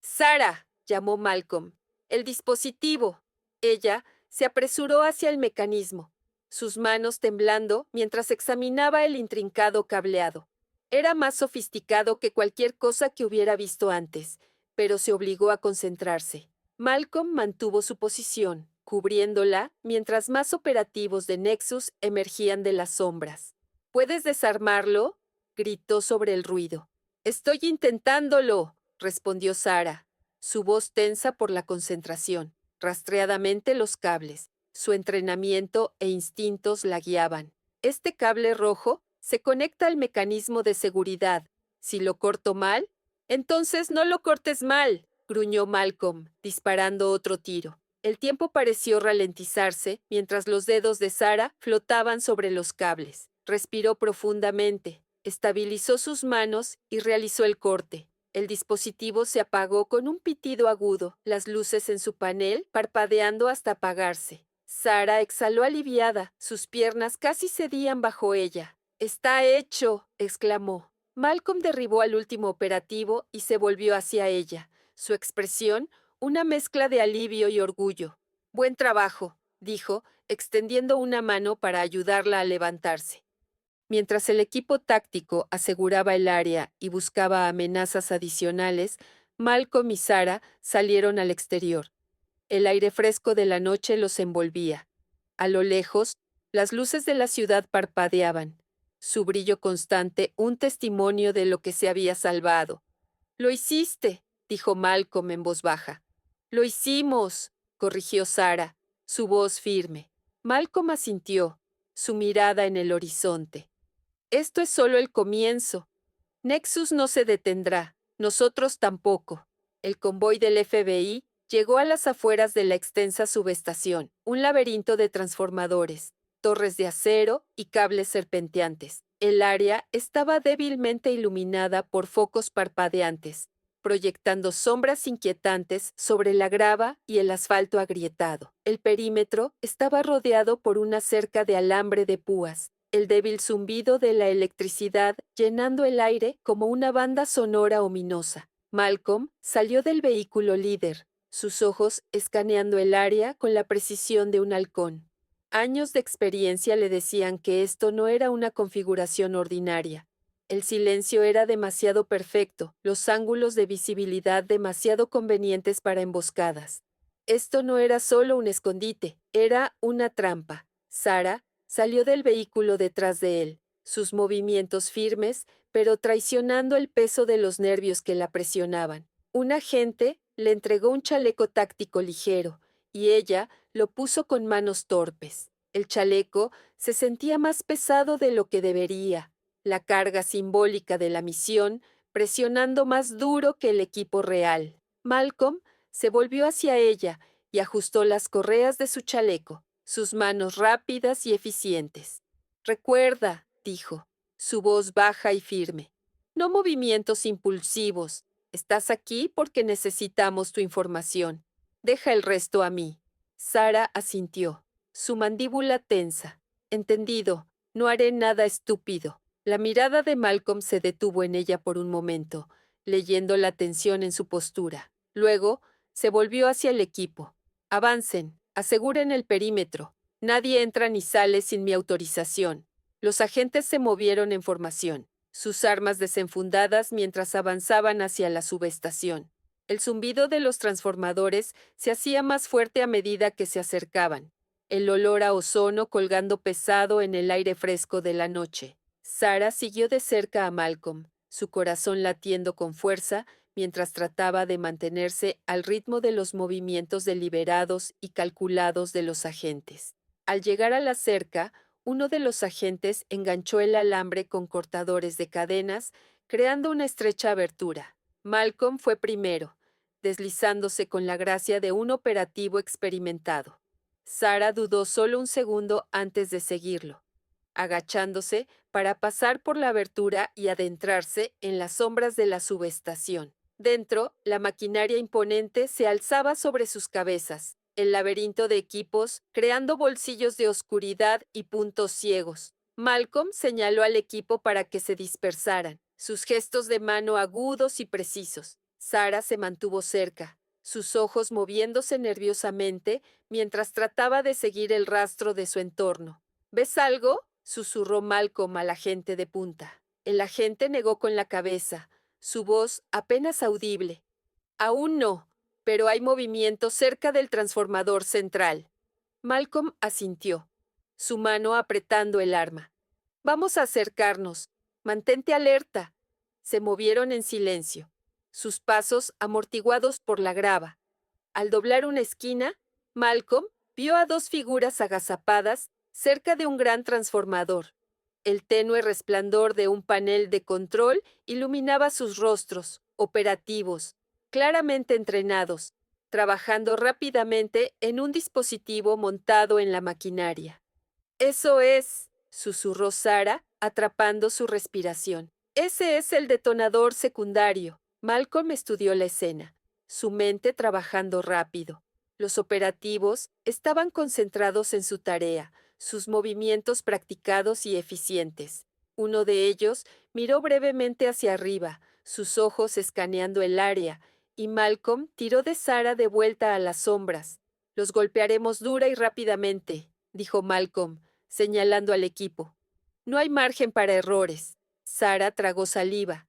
«Sara», llamó Malcolm, «el dispositivo». Ella se apresuró hacia el mecanismo, sus manos temblando mientras examinaba el intrincado cableado. Era más sofisticado que cualquier cosa que hubiera visto antes, pero se obligó a concentrarse. Malcolm mantuvo su posición, cubriéndola, mientras más operativos de Nexus emergían de las sombras. «¿Puedes desarmarlo?», gritó sobre el ruido. «Estoy intentándolo», respondió Sara, su voz tensa por la concentración. Rastreadamente los cables, su entrenamiento e instintos la guiaban. «Este cable rojo se conecta al mecanismo de seguridad. Si lo corto mal, Entonces no lo cortes mal, gruñó Malcolm, disparando otro tiro. El tiempo pareció ralentizarse mientras los dedos de Sara flotaban sobre los cables. Respiró profundamente, estabilizó sus manos y realizó el corte. El dispositivo se apagó con un pitido agudo, las luces en su panel parpadeando hasta apagarse. Sara exhaló aliviada, sus piernas casi cedían bajo ella. «¡Está hecho!», exclamó. Malcolm derribó al último operativo y se volvió hacia ella. Su expresión, una mezcla de alivio y orgullo. «Buen trabajo», dijo, extendiendo una mano para ayudarla a levantarse. Mientras el equipo táctico aseguraba el área y buscaba amenazas adicionales, Malcolm y Sara salieron al exterior. El aire fresco de la noche los envolvía. A lo lejos, las luces de la ciudad parpadeaban, su brillo constante un testimonio de lo que se había salvado. «Lo hiciste», dijo Malcolm en voz baja. «Lo hicimos», corrigió Sara, su voz firme. Malcolm asintió, su mirada en el horizonte. «Esto es solo el comienzo. Nexus no se detendrá, nosotros tampoco». El convoy del FBI llegó a las afueras de la extensa subestación, un laberinto de transformadores, torres de acero y cables serpenteantes. El área estaba débilmente iluminada por focos parpadeantes, proyectando sombras inquietantes sobre la grava y el asfalto agrietado. El perímetro estaba rodeado por una cerca de alambre de púas, el débil zumbido de la electricidad llenando el aire como una banda sonora ominosa. Malcolm salió del vehículo líder, sus ojos escaneando el área con la precisión de un halcón. Años de experiencia le decían que esto no era una configuración ordinaria. El silencio era demasiado perfecto, los ángulos de visibilidad demasiado convenientes para emboscadas. Esto no era solo un escondite, era una trampa. Sara salió del vehículo detrás de él, sus movimientos firmes, pero traicionando el peso de los nervios que la presionaban. Un agente le entregó un chaleco táctico ligero, y ella lo puso con manos torpes. El chaleco se sentía más pesado de lo que debería, la carga simbólica de la misión presionando más duro que el equipo real. Malcolm se volvió hacia ella y ajustó las correas de su chaleco, sus manos rápidas y eficientes. «Recuerda», dijo, su voz baja y firme, «no movimientos impulsivos. Estás aquí porque necesitamos tu información. Deja el resto a mí». Sara asintió, su mandíbula tensa. «Entendido, no haré nada estúpido». La mirada de Malcolm se detuvo en ella por un momento, leyendo la tensión en su postura. Luego, se volvió hacia el equipo. «Avancen, aseguren el perímetro. Nadie entra ni sale sin mi autorización». Los agentes se movieron en formación, sus armas desenfundadas mientras avanzaban hacia la subestación. El zumbido de los transformadores se hacía más fuerte a medida que se acercaban, el olor a ozono colgando pesado en el aire fresco de la noche. Sara siguió de cerca a Malcolm, su corazón latiendo con fuerza mientras trataba de mantenerse al ritmo de los movimientos deliberados y calculados de los agentes. Al llegar a la cerca, uno de los agentes enganchó el alambre con cortadores de cadenas, creando una estrecha abertura. Malcolm fue primero, deslizándose con la gracia de un operativo experimentado. Sara dudó solo un segundo antes de seguirlo, agachándose para pasar por la abertura y adentrarse en las sombras de la subestación. Dentro, la maquinaria imponente se alzaba sobre sus cabezas, el laberinto de equipos creando bolsillos de oscuridad y puntos ciegos. Malcolm señaló al equipo para que se dispersaran, sus gestos de mano agudos y precisos. Sara se mantuvo cerca, sus ojos moviéndose nerviosamente mientras trataba de seguir el rastro de su entorno. ¿Ves algo?, susurró Malcolm al agente de punta. El agente negó con la cabeza, su voz apenas audible. «Aún no, pero hay movimiento cerca del transformador central». Malcolm asintió, su mano apretando el arma. «Vamos a acercarnos. Mantente alerta». Se movieron en silencio, sus pasos amortiguados por la grava. Al doblar una esquina, Malcolm vio a dos figuras agazapadas cerca de un gran transformador. El tenue resplandor de un panel de control iluminaba sus rostros, operativos, claramente entrenados, trabajando rápidamente en un dispositivo montado en la maquinaria. Eso es, susurró Sara, atrapando su respiración. Ese es el detonador secundario. Malcolm estudió la escena, su mente trabajando rápido. Los operativos estaban concentrados en su tarea, sus movimientos practicados y eficientes. Uno de ellos miró brevemente hacia arriba, sus ojos escaneando el área, y Malcolm tiró de Sara de vuelta a las sombras. Los golpearemos dura y rápidamente, dijo Malcolm, señalando al equipo. No hay margen para errores. Sara tragó saliva,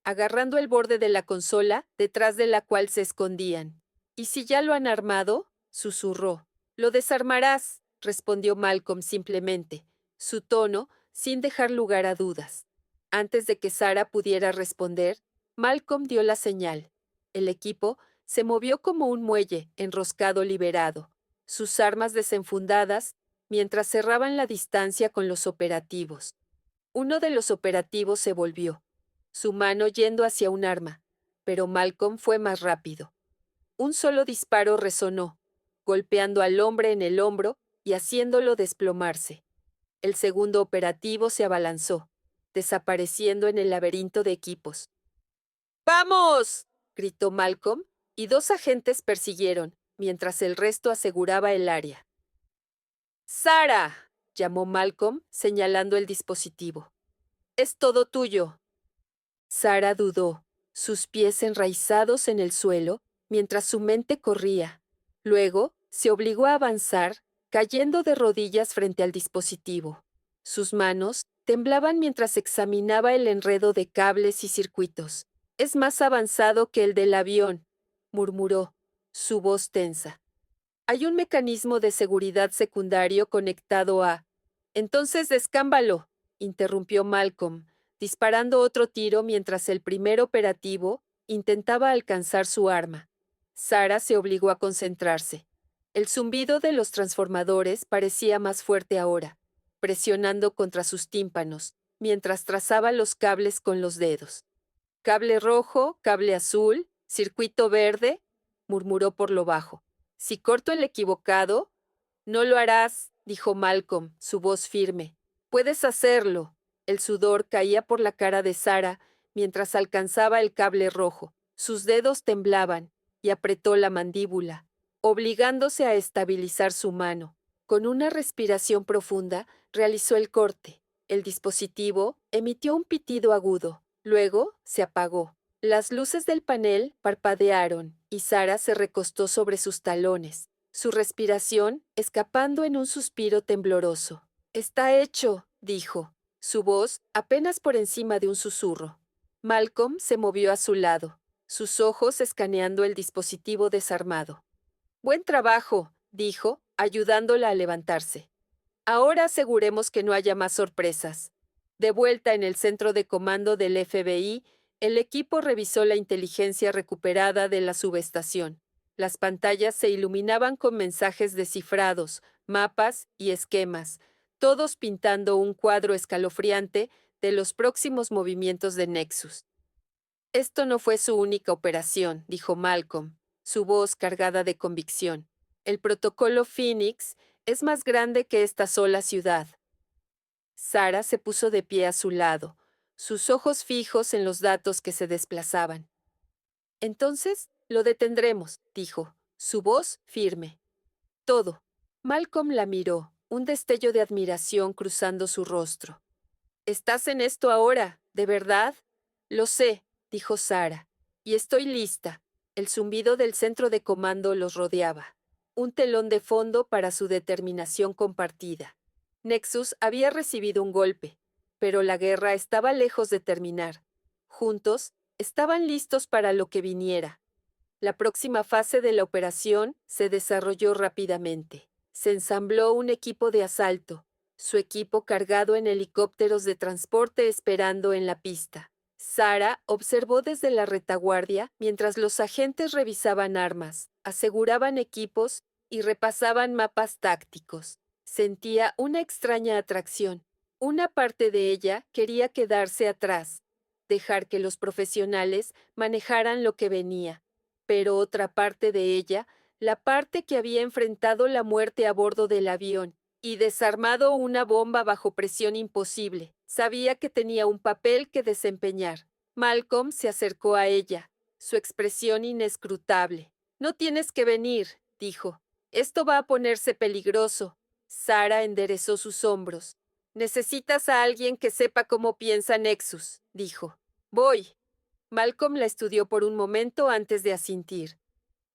agarrando el borde de la consola detrás de la cual se escondían. ¿Y si ya lo han armado? Susurró. Lo desarmarás, respondió Malcolm simplemente, su tono sin dejar lugar a dudas. Antes de que Sara pudiera responder, Malcolm dio la señal. El equipo se movió como un muelle enroscado liberado, sus armas desenfundadas, mientras cerraban la distancia con los operativos. Uno de los operativos se volvió, su mano yendo hacia un arma, pero Malcolm fue más rápido. Un solo disparo resonó, golpeando al hombre en el hombro y haciéndolo desplomarse. El segundo operativo se abalanzó, desapareciendo en el laberinto de equipos. ¡Vamos!, gritó Malcolm, y dos agentes persiguieron, mientras el resto aseguraba el área. ¡Sara!, llamó Malcolm, señalando el dispositivo. Es todo tuyo. Sara dudó, sus pies enraizados en el suelo, mientras su mente corría. Luego, se obligó a avanzar, cayendo de rodillas frente al dispositivo. Sus manos temblaban mientras examinaba el enredo de cables y circuitos. Es más avanzado que el del avión, murmuró, su voz tensa. Hay un mecanismo de seguridad secundario conectado a... Entonces descámbalo, interrumpió Malcolm, disparando otro tiro mientras el primer operativo intentaba alcanzar su arma. Sara se obligó a concentrarse. El zumbido de los transformadores parecía más fuerte ahora, presionando contra sus tímpanos, mientras trazaba los cables con los dedos. Cable rojo, cable azul, circuito verde, murmuró por lo bajo. Si corto el equivocado, no lo harás, dijo Malcolm, su voz firme. Puedes hacerlo. El sudor caía por la cara de Sara mientras alcanzaba el cable rojo. Sus dedos temblaban y apretó la mandíbula, obligándose a estabilizar su mano. Con una respiración profunda, realizó el corte. El dispositivo emitió un pitido agudo. Luego se apagó. Las luces del panel parpadearon y Sara se recostó sobre sus talones, su respiración escapando en un suspiro tembloroso. Está hecho, dijo, su voz apenas por encima de un susurro. Malcolm se movió a su lado, sus ojos escaneando el dispositivo desarmado. Buen trabajo, dijo, ayudándola a levantarse. Ahora aseguremos que no haya más sorpresas. De vuelta en el centro de comando del FBI, el equipo revisó la inteligencia recuperada de la subestación. Las pantallas se iluminaban con mensajes descifrados, mapas y esquemas, todos pintando un cuadro escalofriante de los próximos movimientos de Nexus. Esto no fue su única operación, dijo Malcolm, su voz cargada de convicción. El protocolo Phoenix es más grande que esta sola ciudad. Sara se puso de pie a su lado, sus ojos fijos en los datos que se desplazaban. Entonces, lo detendremos, dijo, su voz firme. Todo. Malcolm la miró, un destello de admiración cruzando su rostro. ¿Estás en esto ahora, de verdad? Lo sé, dijo Sara, y estoy lista. El zumbido del centro de comando los rodeaba, un telón de fondo para su determinación compartida. Nexus había recibido un golpe, pero la guerra estaba lejos de terminar. Juntos, estaban listos para lo que viniera. La próxima fase de la operación se desarrolló rápidamente. Se ensambló un equipo de asalto, su equipo cargado en helicópteros de transporte esperando en la pista. Sara observó desde la retaguardia mientras los agentes revisaban armas, aseguraban equipos y repasaban mapas tácticos. Sentía una extraña atracción. Una parte de ella quería quedarse atrás, dejar que los profesionales manejaran lo que venía, pero otra parte de ella, la parte que había enfrentado la muerte a bordo del avión y desarmado una bomba bajo presión imposible, sabía que tenía un papel que desempeñar. Malcolm se acercó a ella, su expresión inescrutable. No tienes que venir, dijo. Esto va a ponerse peligroso. Sara enderezó sus hombros. Necesitas a alguien que sepa cómo piensa Nexus, dijo. Voy. Malcolm la estudió por un momento antes de asintir.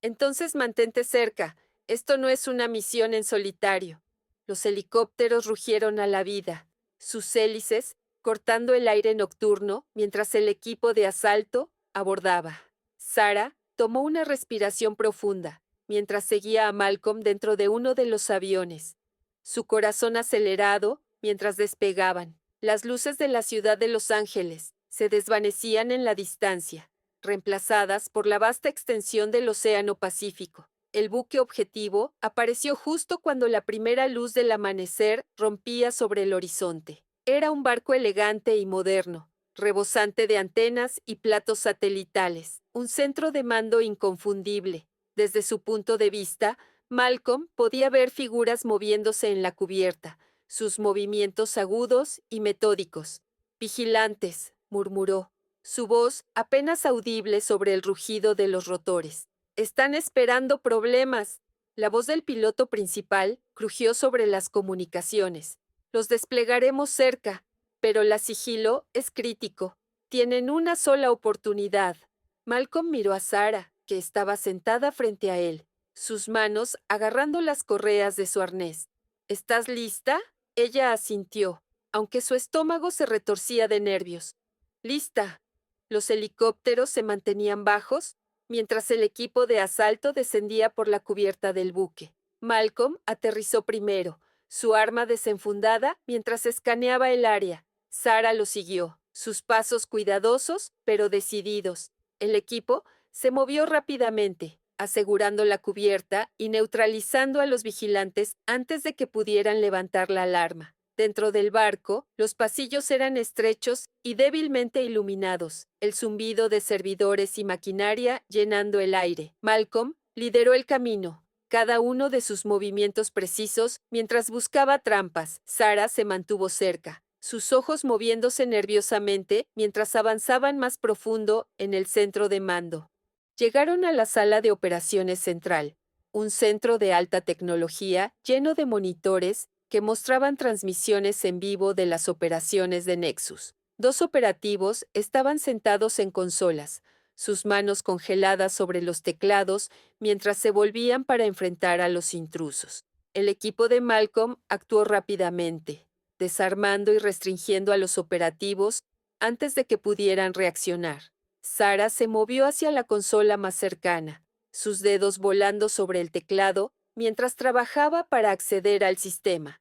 Entonces mantente cerca. Esto no es una misión en solitario. Los helicópteros rugieron a la vida, sus hélices cortando el aire nocturno mientras el equipo de asalto abordaba. Sara tomó una respiración profunda mientras seguía a Malcolm dentro de uno de los aviones, su corazón acelerado mientras despegaban. Las luces de la ciudad de Los Ángeles se desvanecían en la distancia, reemplazadas por la vasta extensión del Océano Pacífico. El buque objetivo apareció justo cuando la primera luz del amanecer rompía sobre el horizonte. Era un barco elegante y moderno, rebosante de antenas y platos satelitales, un centro de mando inconfundible. Desde su punto de vista, Malcolm podía ver figuras moviéndose en la cubierta, sus movimientos agudos y metódicos. Vigilantes, murmuró, su voz apenas audible sobre el rugido de los rotores. Están esperando problemas. La voz del piloto principal crujió sobre las comunicaciones. Los desplegaremos cerca, pero la sigilo es crítico. Tienen una sola oportunidad. Malcolm miró a Sara, que estaba sentada frente a él, sus manos agarrando las correas de su arnés. ¿Estás lista? Ella asintió, aunque su estómago se retorcía de nervios. Lista. Los helicópteros se mantenían bajos mientras el equipo de asalto descendía por la cubierta del buque. Malcolm aterrizó primero, su arma desenfundada mientras escaneaba el área. Sara lo siguió, sus pasos cuidadosos pero decididos. El equipo se movió rápidamente, asegurando la cubierta y neutralizando a los vigilantes antes de que pudieran levantar la alarma. Dentro del barco, los pasillos eran estrechos y débilmente iluminados, el zumbido de servidores y maquinaria llenando el aire. Malcolm lideró el camino, cada uno de sus movimientos precisos mientras buscaba trampas. Sara se mantuvo cerca, sus ojos moviéndose nerviosamente mientras avanzaban más profundo en el centro de mando. Llegaron a la sala de operaciones central, un centro de alta tecnología lleno de monitores que mostraban transmisiones en vivo de las operaciones de Nexus. Dos operativos estaban sentados en consolas, sus manos congeladas sobre los teclados mientras se volvían para enfrentar a los intrusos. El equipo de Malcolm actuó rápidamente, desarmando y restringiendo a los operativos antes de que pudieran reaccionar. Sara se movió hacia la consola más cercana, sus dedos volando sobre el teclado mientras trabajaba para acceder al sistema.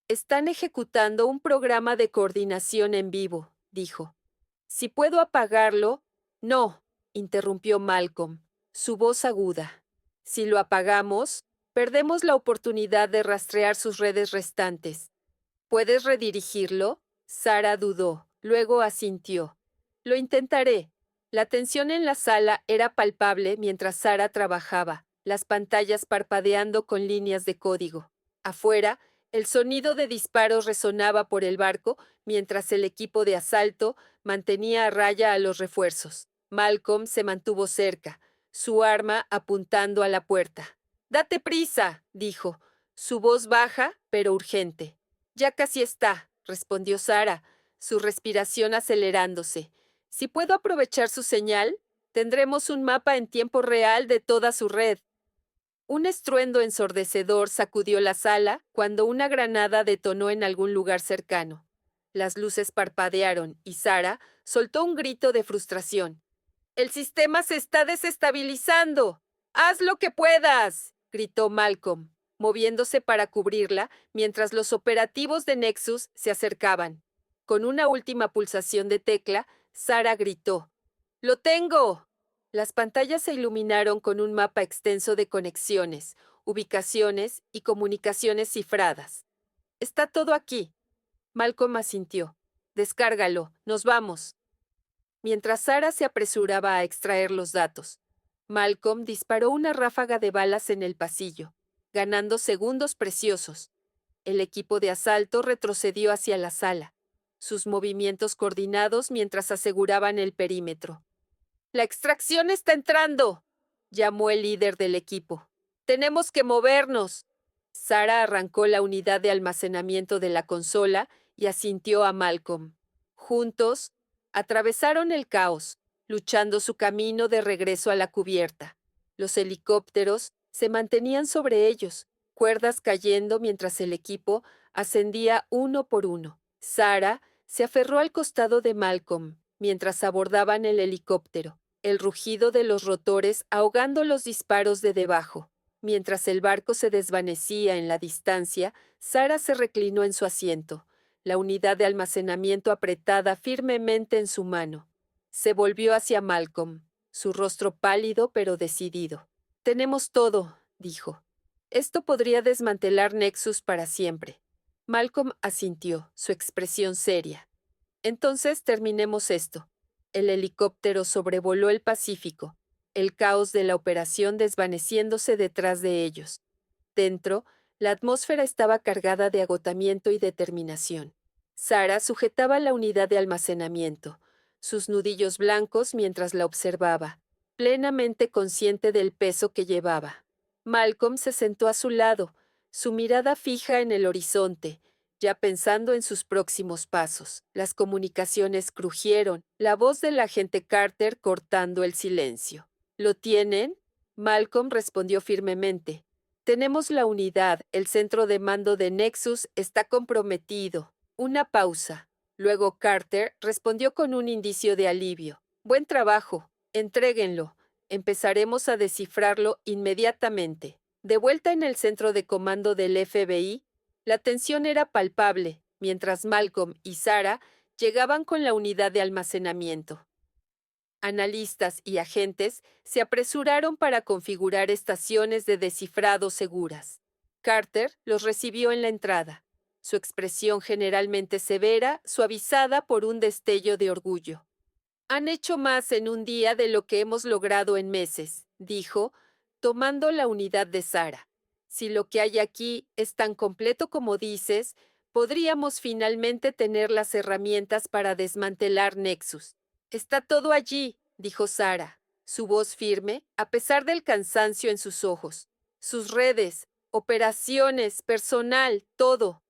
Están ejecutando un programa de coordinación en vivo, dijo. Si puedo apagarlo. No, interrumpió Malcolm, su voz aguda. Si lo apagamos, perdemos la oportunidad de rastrear sus redes restantes. ¿Puedes redirigirlo? Sara dudó, luego asintió. Lo intentaré. La tensión en la sala era palpable mientras Sara trabajaba, las pantallas parpadeando con líneas de código. Afuera, el sonido de disparos resonaba por el barco mientras el equipo de asalto mantenía a raya a los refuerzos. Malcolm se mantuvo cerca, su arma apuntando a la puerta. «¡Date prisa!», dijo, su voz baja pero urgente. «Ya casi está», respondió Sara, su respiración acelerándose. «Si puedo aprovechar su señal, tendremos un mapa en tiempo real de toda su red». Un estruendo ensordecedor sacudió la sala cuando una granada detonó en algún lugar cercano. Las luces parpadearon y Sara soltó un grito de frustración. «¡El sistema se está desestabilizando! ¡Haz lo que puedas!», gritó Malcolm, moviéndose para cubrirla mientras los operativos de Nexus se acercaban. Con una última pulsación de tecla, Sara gritó. «¡Lo tengo!». Las pantallas se iluminaron con un mapa extenso de conexiones, ubicaciones y comunicaciones cifradas. «Está todo aquí». Malcolm asintió. Descárgalo, nos vamos. Mientras Sarah se apresuraba a extraer los datos, Malcolm disparó una ráfaga de balas en el pasillo, ganando segundos preciosos. El equipo de asalto retrocedió hacia la sala, sus movimientos coordinados mientras aseguraban el perímetro. ¡La extracción está entrando!, llamó el líder del equipo. ¡Tenemos que movernos! Sarah arrancó la unidad de almacenamiento de la consola y asintió a Malcolm. Juntos, atravesaron el caos, luchando su camino de regreso a la cubierta. Los helicópteros se mantenían sobre ellos, cuerdas cayendo mientras el equipo ascendía uno por uno. Sarah se aferró al costado de Malcolm mientras abordaban el helicóptero, el rugido de los rotores ahogando los disparos de debajo. Mientras el barco se desvanecía en la distancia, Sarah se reclinó en su asiento, la unidad de almacenamiento apretada firmemente en su mano. Se volvió hacia Malcolm, su rostro pálido pero decidido. «Tenemos todo», dijo. «Esto podría desmantelar Nexus para siempre». Malcolm asintió, su expresión seria. «Entonces terminemos esto». El helicóptero sobrevoló el Pacífico, el caos de la operación desvaneciéndose detrás de ellos. Dentro, la atmósfera estaba cargada de agotamiento y determinación. Sarah sujetaba la unidad de almacenamiento, sus nudillos blancos mientras la observaba, plenamente consciente del peso que llevaba. Malcolm se sentó a su lado, su mirada fija en el horizonte, ya pensando en sus próximos pasos. Las comunicaciones crujieron, la voz del agente Carter cortando el silencio. ¿Lo tienen?, Malcolm respondió firmemente. «Tenemos la unidad, el centro de mando de Nexus está comprometido». Una pausa. Luego Carter respondió con un indicio de alivio. «Buen trabajo. Entréguenlo. Empezaremos a descifrarlo inmediatamente». De vuelta en el centro de comando del FBI, la tensión era palpable, mientras Malcolm y Sarah llegaban con la unidad de almacenamiento. Analistas y agentes se apresuraron para configurar estaciones de descifrado seguras. Carter los recibió en la entrada, su expresión generalmente severa, suavizada por un destello de orgullo. «Han hecho más en un día de lo que hemos logrado en meses», dijo, tomando la unidad de Sarah. «Si lo que hay aquí es tan completo como dices, podríamos finalmente tener las herramientas para desmantelar Nexus». «Está todo allí», dijo Sarah, su voz firme, a pesar del cansancio en sus ojos. «Sus redes, operaciones, personal, todo.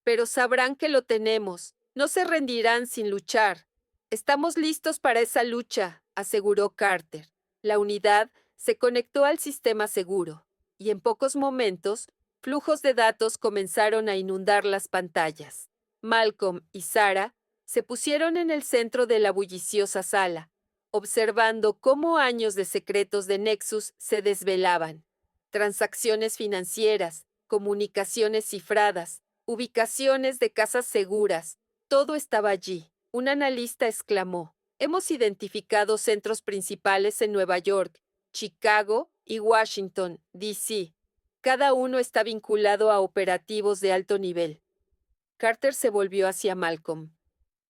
Pero sabrán que lo tenemos. No se rendirán sin luchar». «Estamos listos para esa lucha», aseguró Carter. La unidad se conectó al sistema seguro, y en pocos momentos, flujos de datos comenzaron a inundar las pantallas. Malcolm y Sarah se pusieron en el centro de la bulliciosa sala, observando cómo años de secretos de Nexus se desvelaban. Transacciones financieras, comunicaciones cifradas, ubicaciones de casas seguras, todo estaba allí. Un analista exclamó: «Hemos identificado centros principales en Nueva York, Chicago y Washington, D.C. Cada uno está vinculado a operativos de alto nivel». Carter se volvió hacia Malcolm.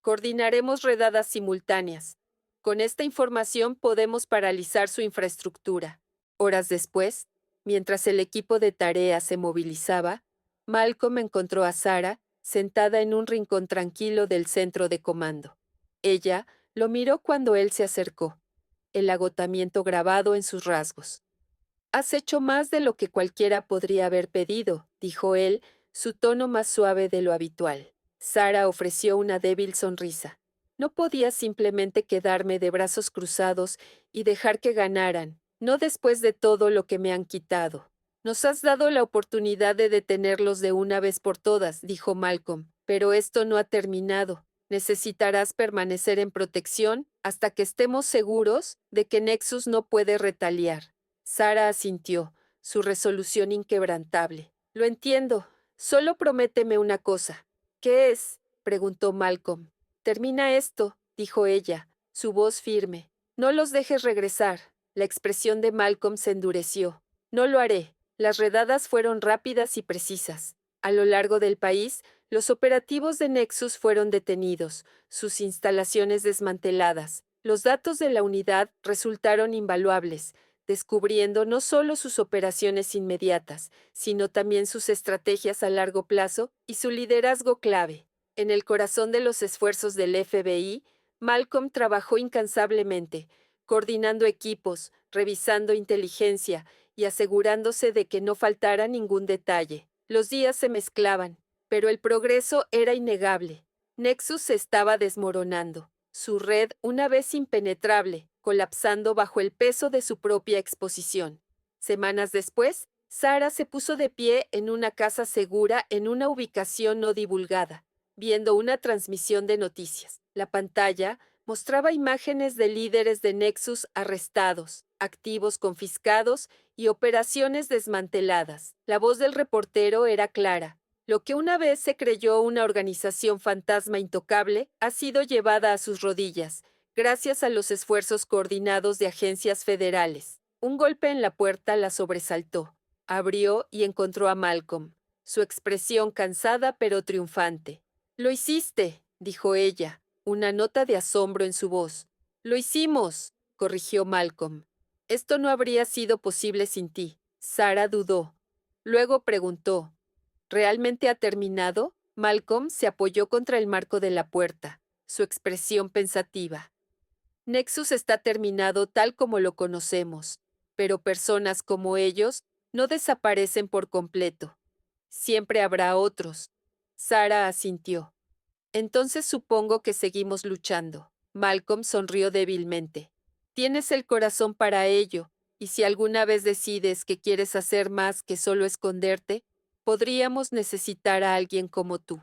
«Coordinaremos redadas simultáneas. Con esta información podemos paralizar su infraestructura». Horas después, mientras el equipo de tarea se movilizaba, Malcolm encontró a Sarah sentada en un rincón tranquilo del centro de comando. Ella lo miró cuando él se acercó, el agotamiento grabado en sus rasgos. «Has hecho más de lo que cualquiera podría haber pedido», dijo él, su tono más suave de lo habitual. Sarah ofreció una débil sonrisa. «No podía simplemente quedarme de brazos cruzados y dejar que ganaran, no después de todo lo que me han quitado». «Nos has dado la oportunidad de detenerlos de una vez por todas», dijo Malcolm, «pero esto no ha terminado. Necesitarás permanecer en protección hasta que estemos seguros de que Nexus no puede retaliar». Sarah asintió, su resolución inquebrantable. «Lo entiendo. Solo prométeme una cosa». «¿Qué es?», preguntó Malcolm. «Termina esto», dijo ella, su voz firme. «No los dejes regresar». La expresión de Malcolm se endureció. «No lo haré». Las redadas fueron rápidas y precisas. A lo largo del país, Los operativos de Nexus fueron detenidos, sus instalaciones desmanteladas. Los datos de la unidad resultaron invaluables, descubriendo no solo sus operaciones inmediatas, sino también sus estrategias a largo plazo y su liderazgo clave. En el corazón de los esfuerzos del FBI, Malcolm trabajó incansablemente, coordinando equipos, revisando inteligencia y asegurándose de que no faltara ningún detalle. Los días se mezclaban, pero el progreso era innegable. Nexus se estaba desmoronando, su red, una vez impenetrable, colapsando bajo el peso de su propia exposición. Semanas después, Sarah se puso de pie en una casa segura en una ubicación no divulgada, viendo una transmisión de noticias. La pantalla mostraba imágenes de líderes de Nexus arrestados, activos confiscados y operaciones desmanteladas. La voz del reportero era clara. Lo que una vez se creyó una organización fantasma intocable ha sido llevada a sus rodillas, gracias a los esfuerzos coordinados de agencias federales. Un golpe en la puerta la sobresaltó. Abrió y encontró a Malcolm, su expresión cansada pero triunfante. «Lo hiciste», dijo ella, una nota de asombro en su voz. «Lo hicimos», corrigió Malcolm. «Esto no habría sido posible sin ti». Sarah dudó. Luego preguntó, ¿realmente ha terminado? Malcolm se apoyó contra el marco de la puerta, su expresión pensativa. Nexus está terminado tal como lo conocemos, pero personas como ellos no desaparecen por completo. Siempre habrá otros. Sarah asintió. Entonces supongo que seguimos luchando. Malcolm sonrió débilmente. Tienes el corazón para ello, y si alguna vez decides que quieres hacer más que solo esconderte, podríamos necesitar a alguien como tú.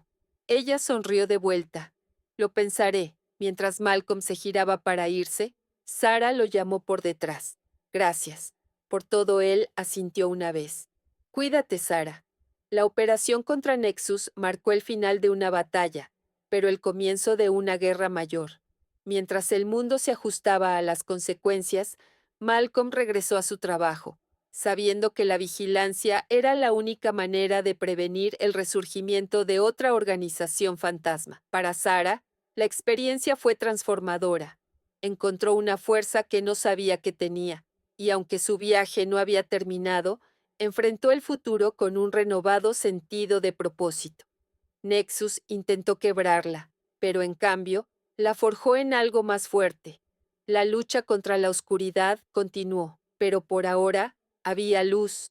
Ella sonrió de vuelta. Lo pensaré. Mientras Malcolm se giraba para irse, Sarah lo llamó por detrás. Gracias. Por todo él asintió una vez. Cuídate, Sarah. La operación contra Nexus marcó el final de una batalla, pero el comienzo de una guerra mayor. Mientras el mundo se ajustaba a las consecuencias, Malcolm regresó a su trabajo, sabiendo que la vigilancia era la única manera de prevenir el resurgimiento de otra organización fantasma. Para Sarah, la experiencia fue transformadora. Encontró una fuerza que no sabía que tenía, y aunque su viaje no había terminado, enfrentó el futuro con un renovado sentido de propósito. Nexus intentó quebrarla, pero en cambio, la forjó en algo más fuerte. La lucha contra la oscuridad continuó, pero por ahora había luz,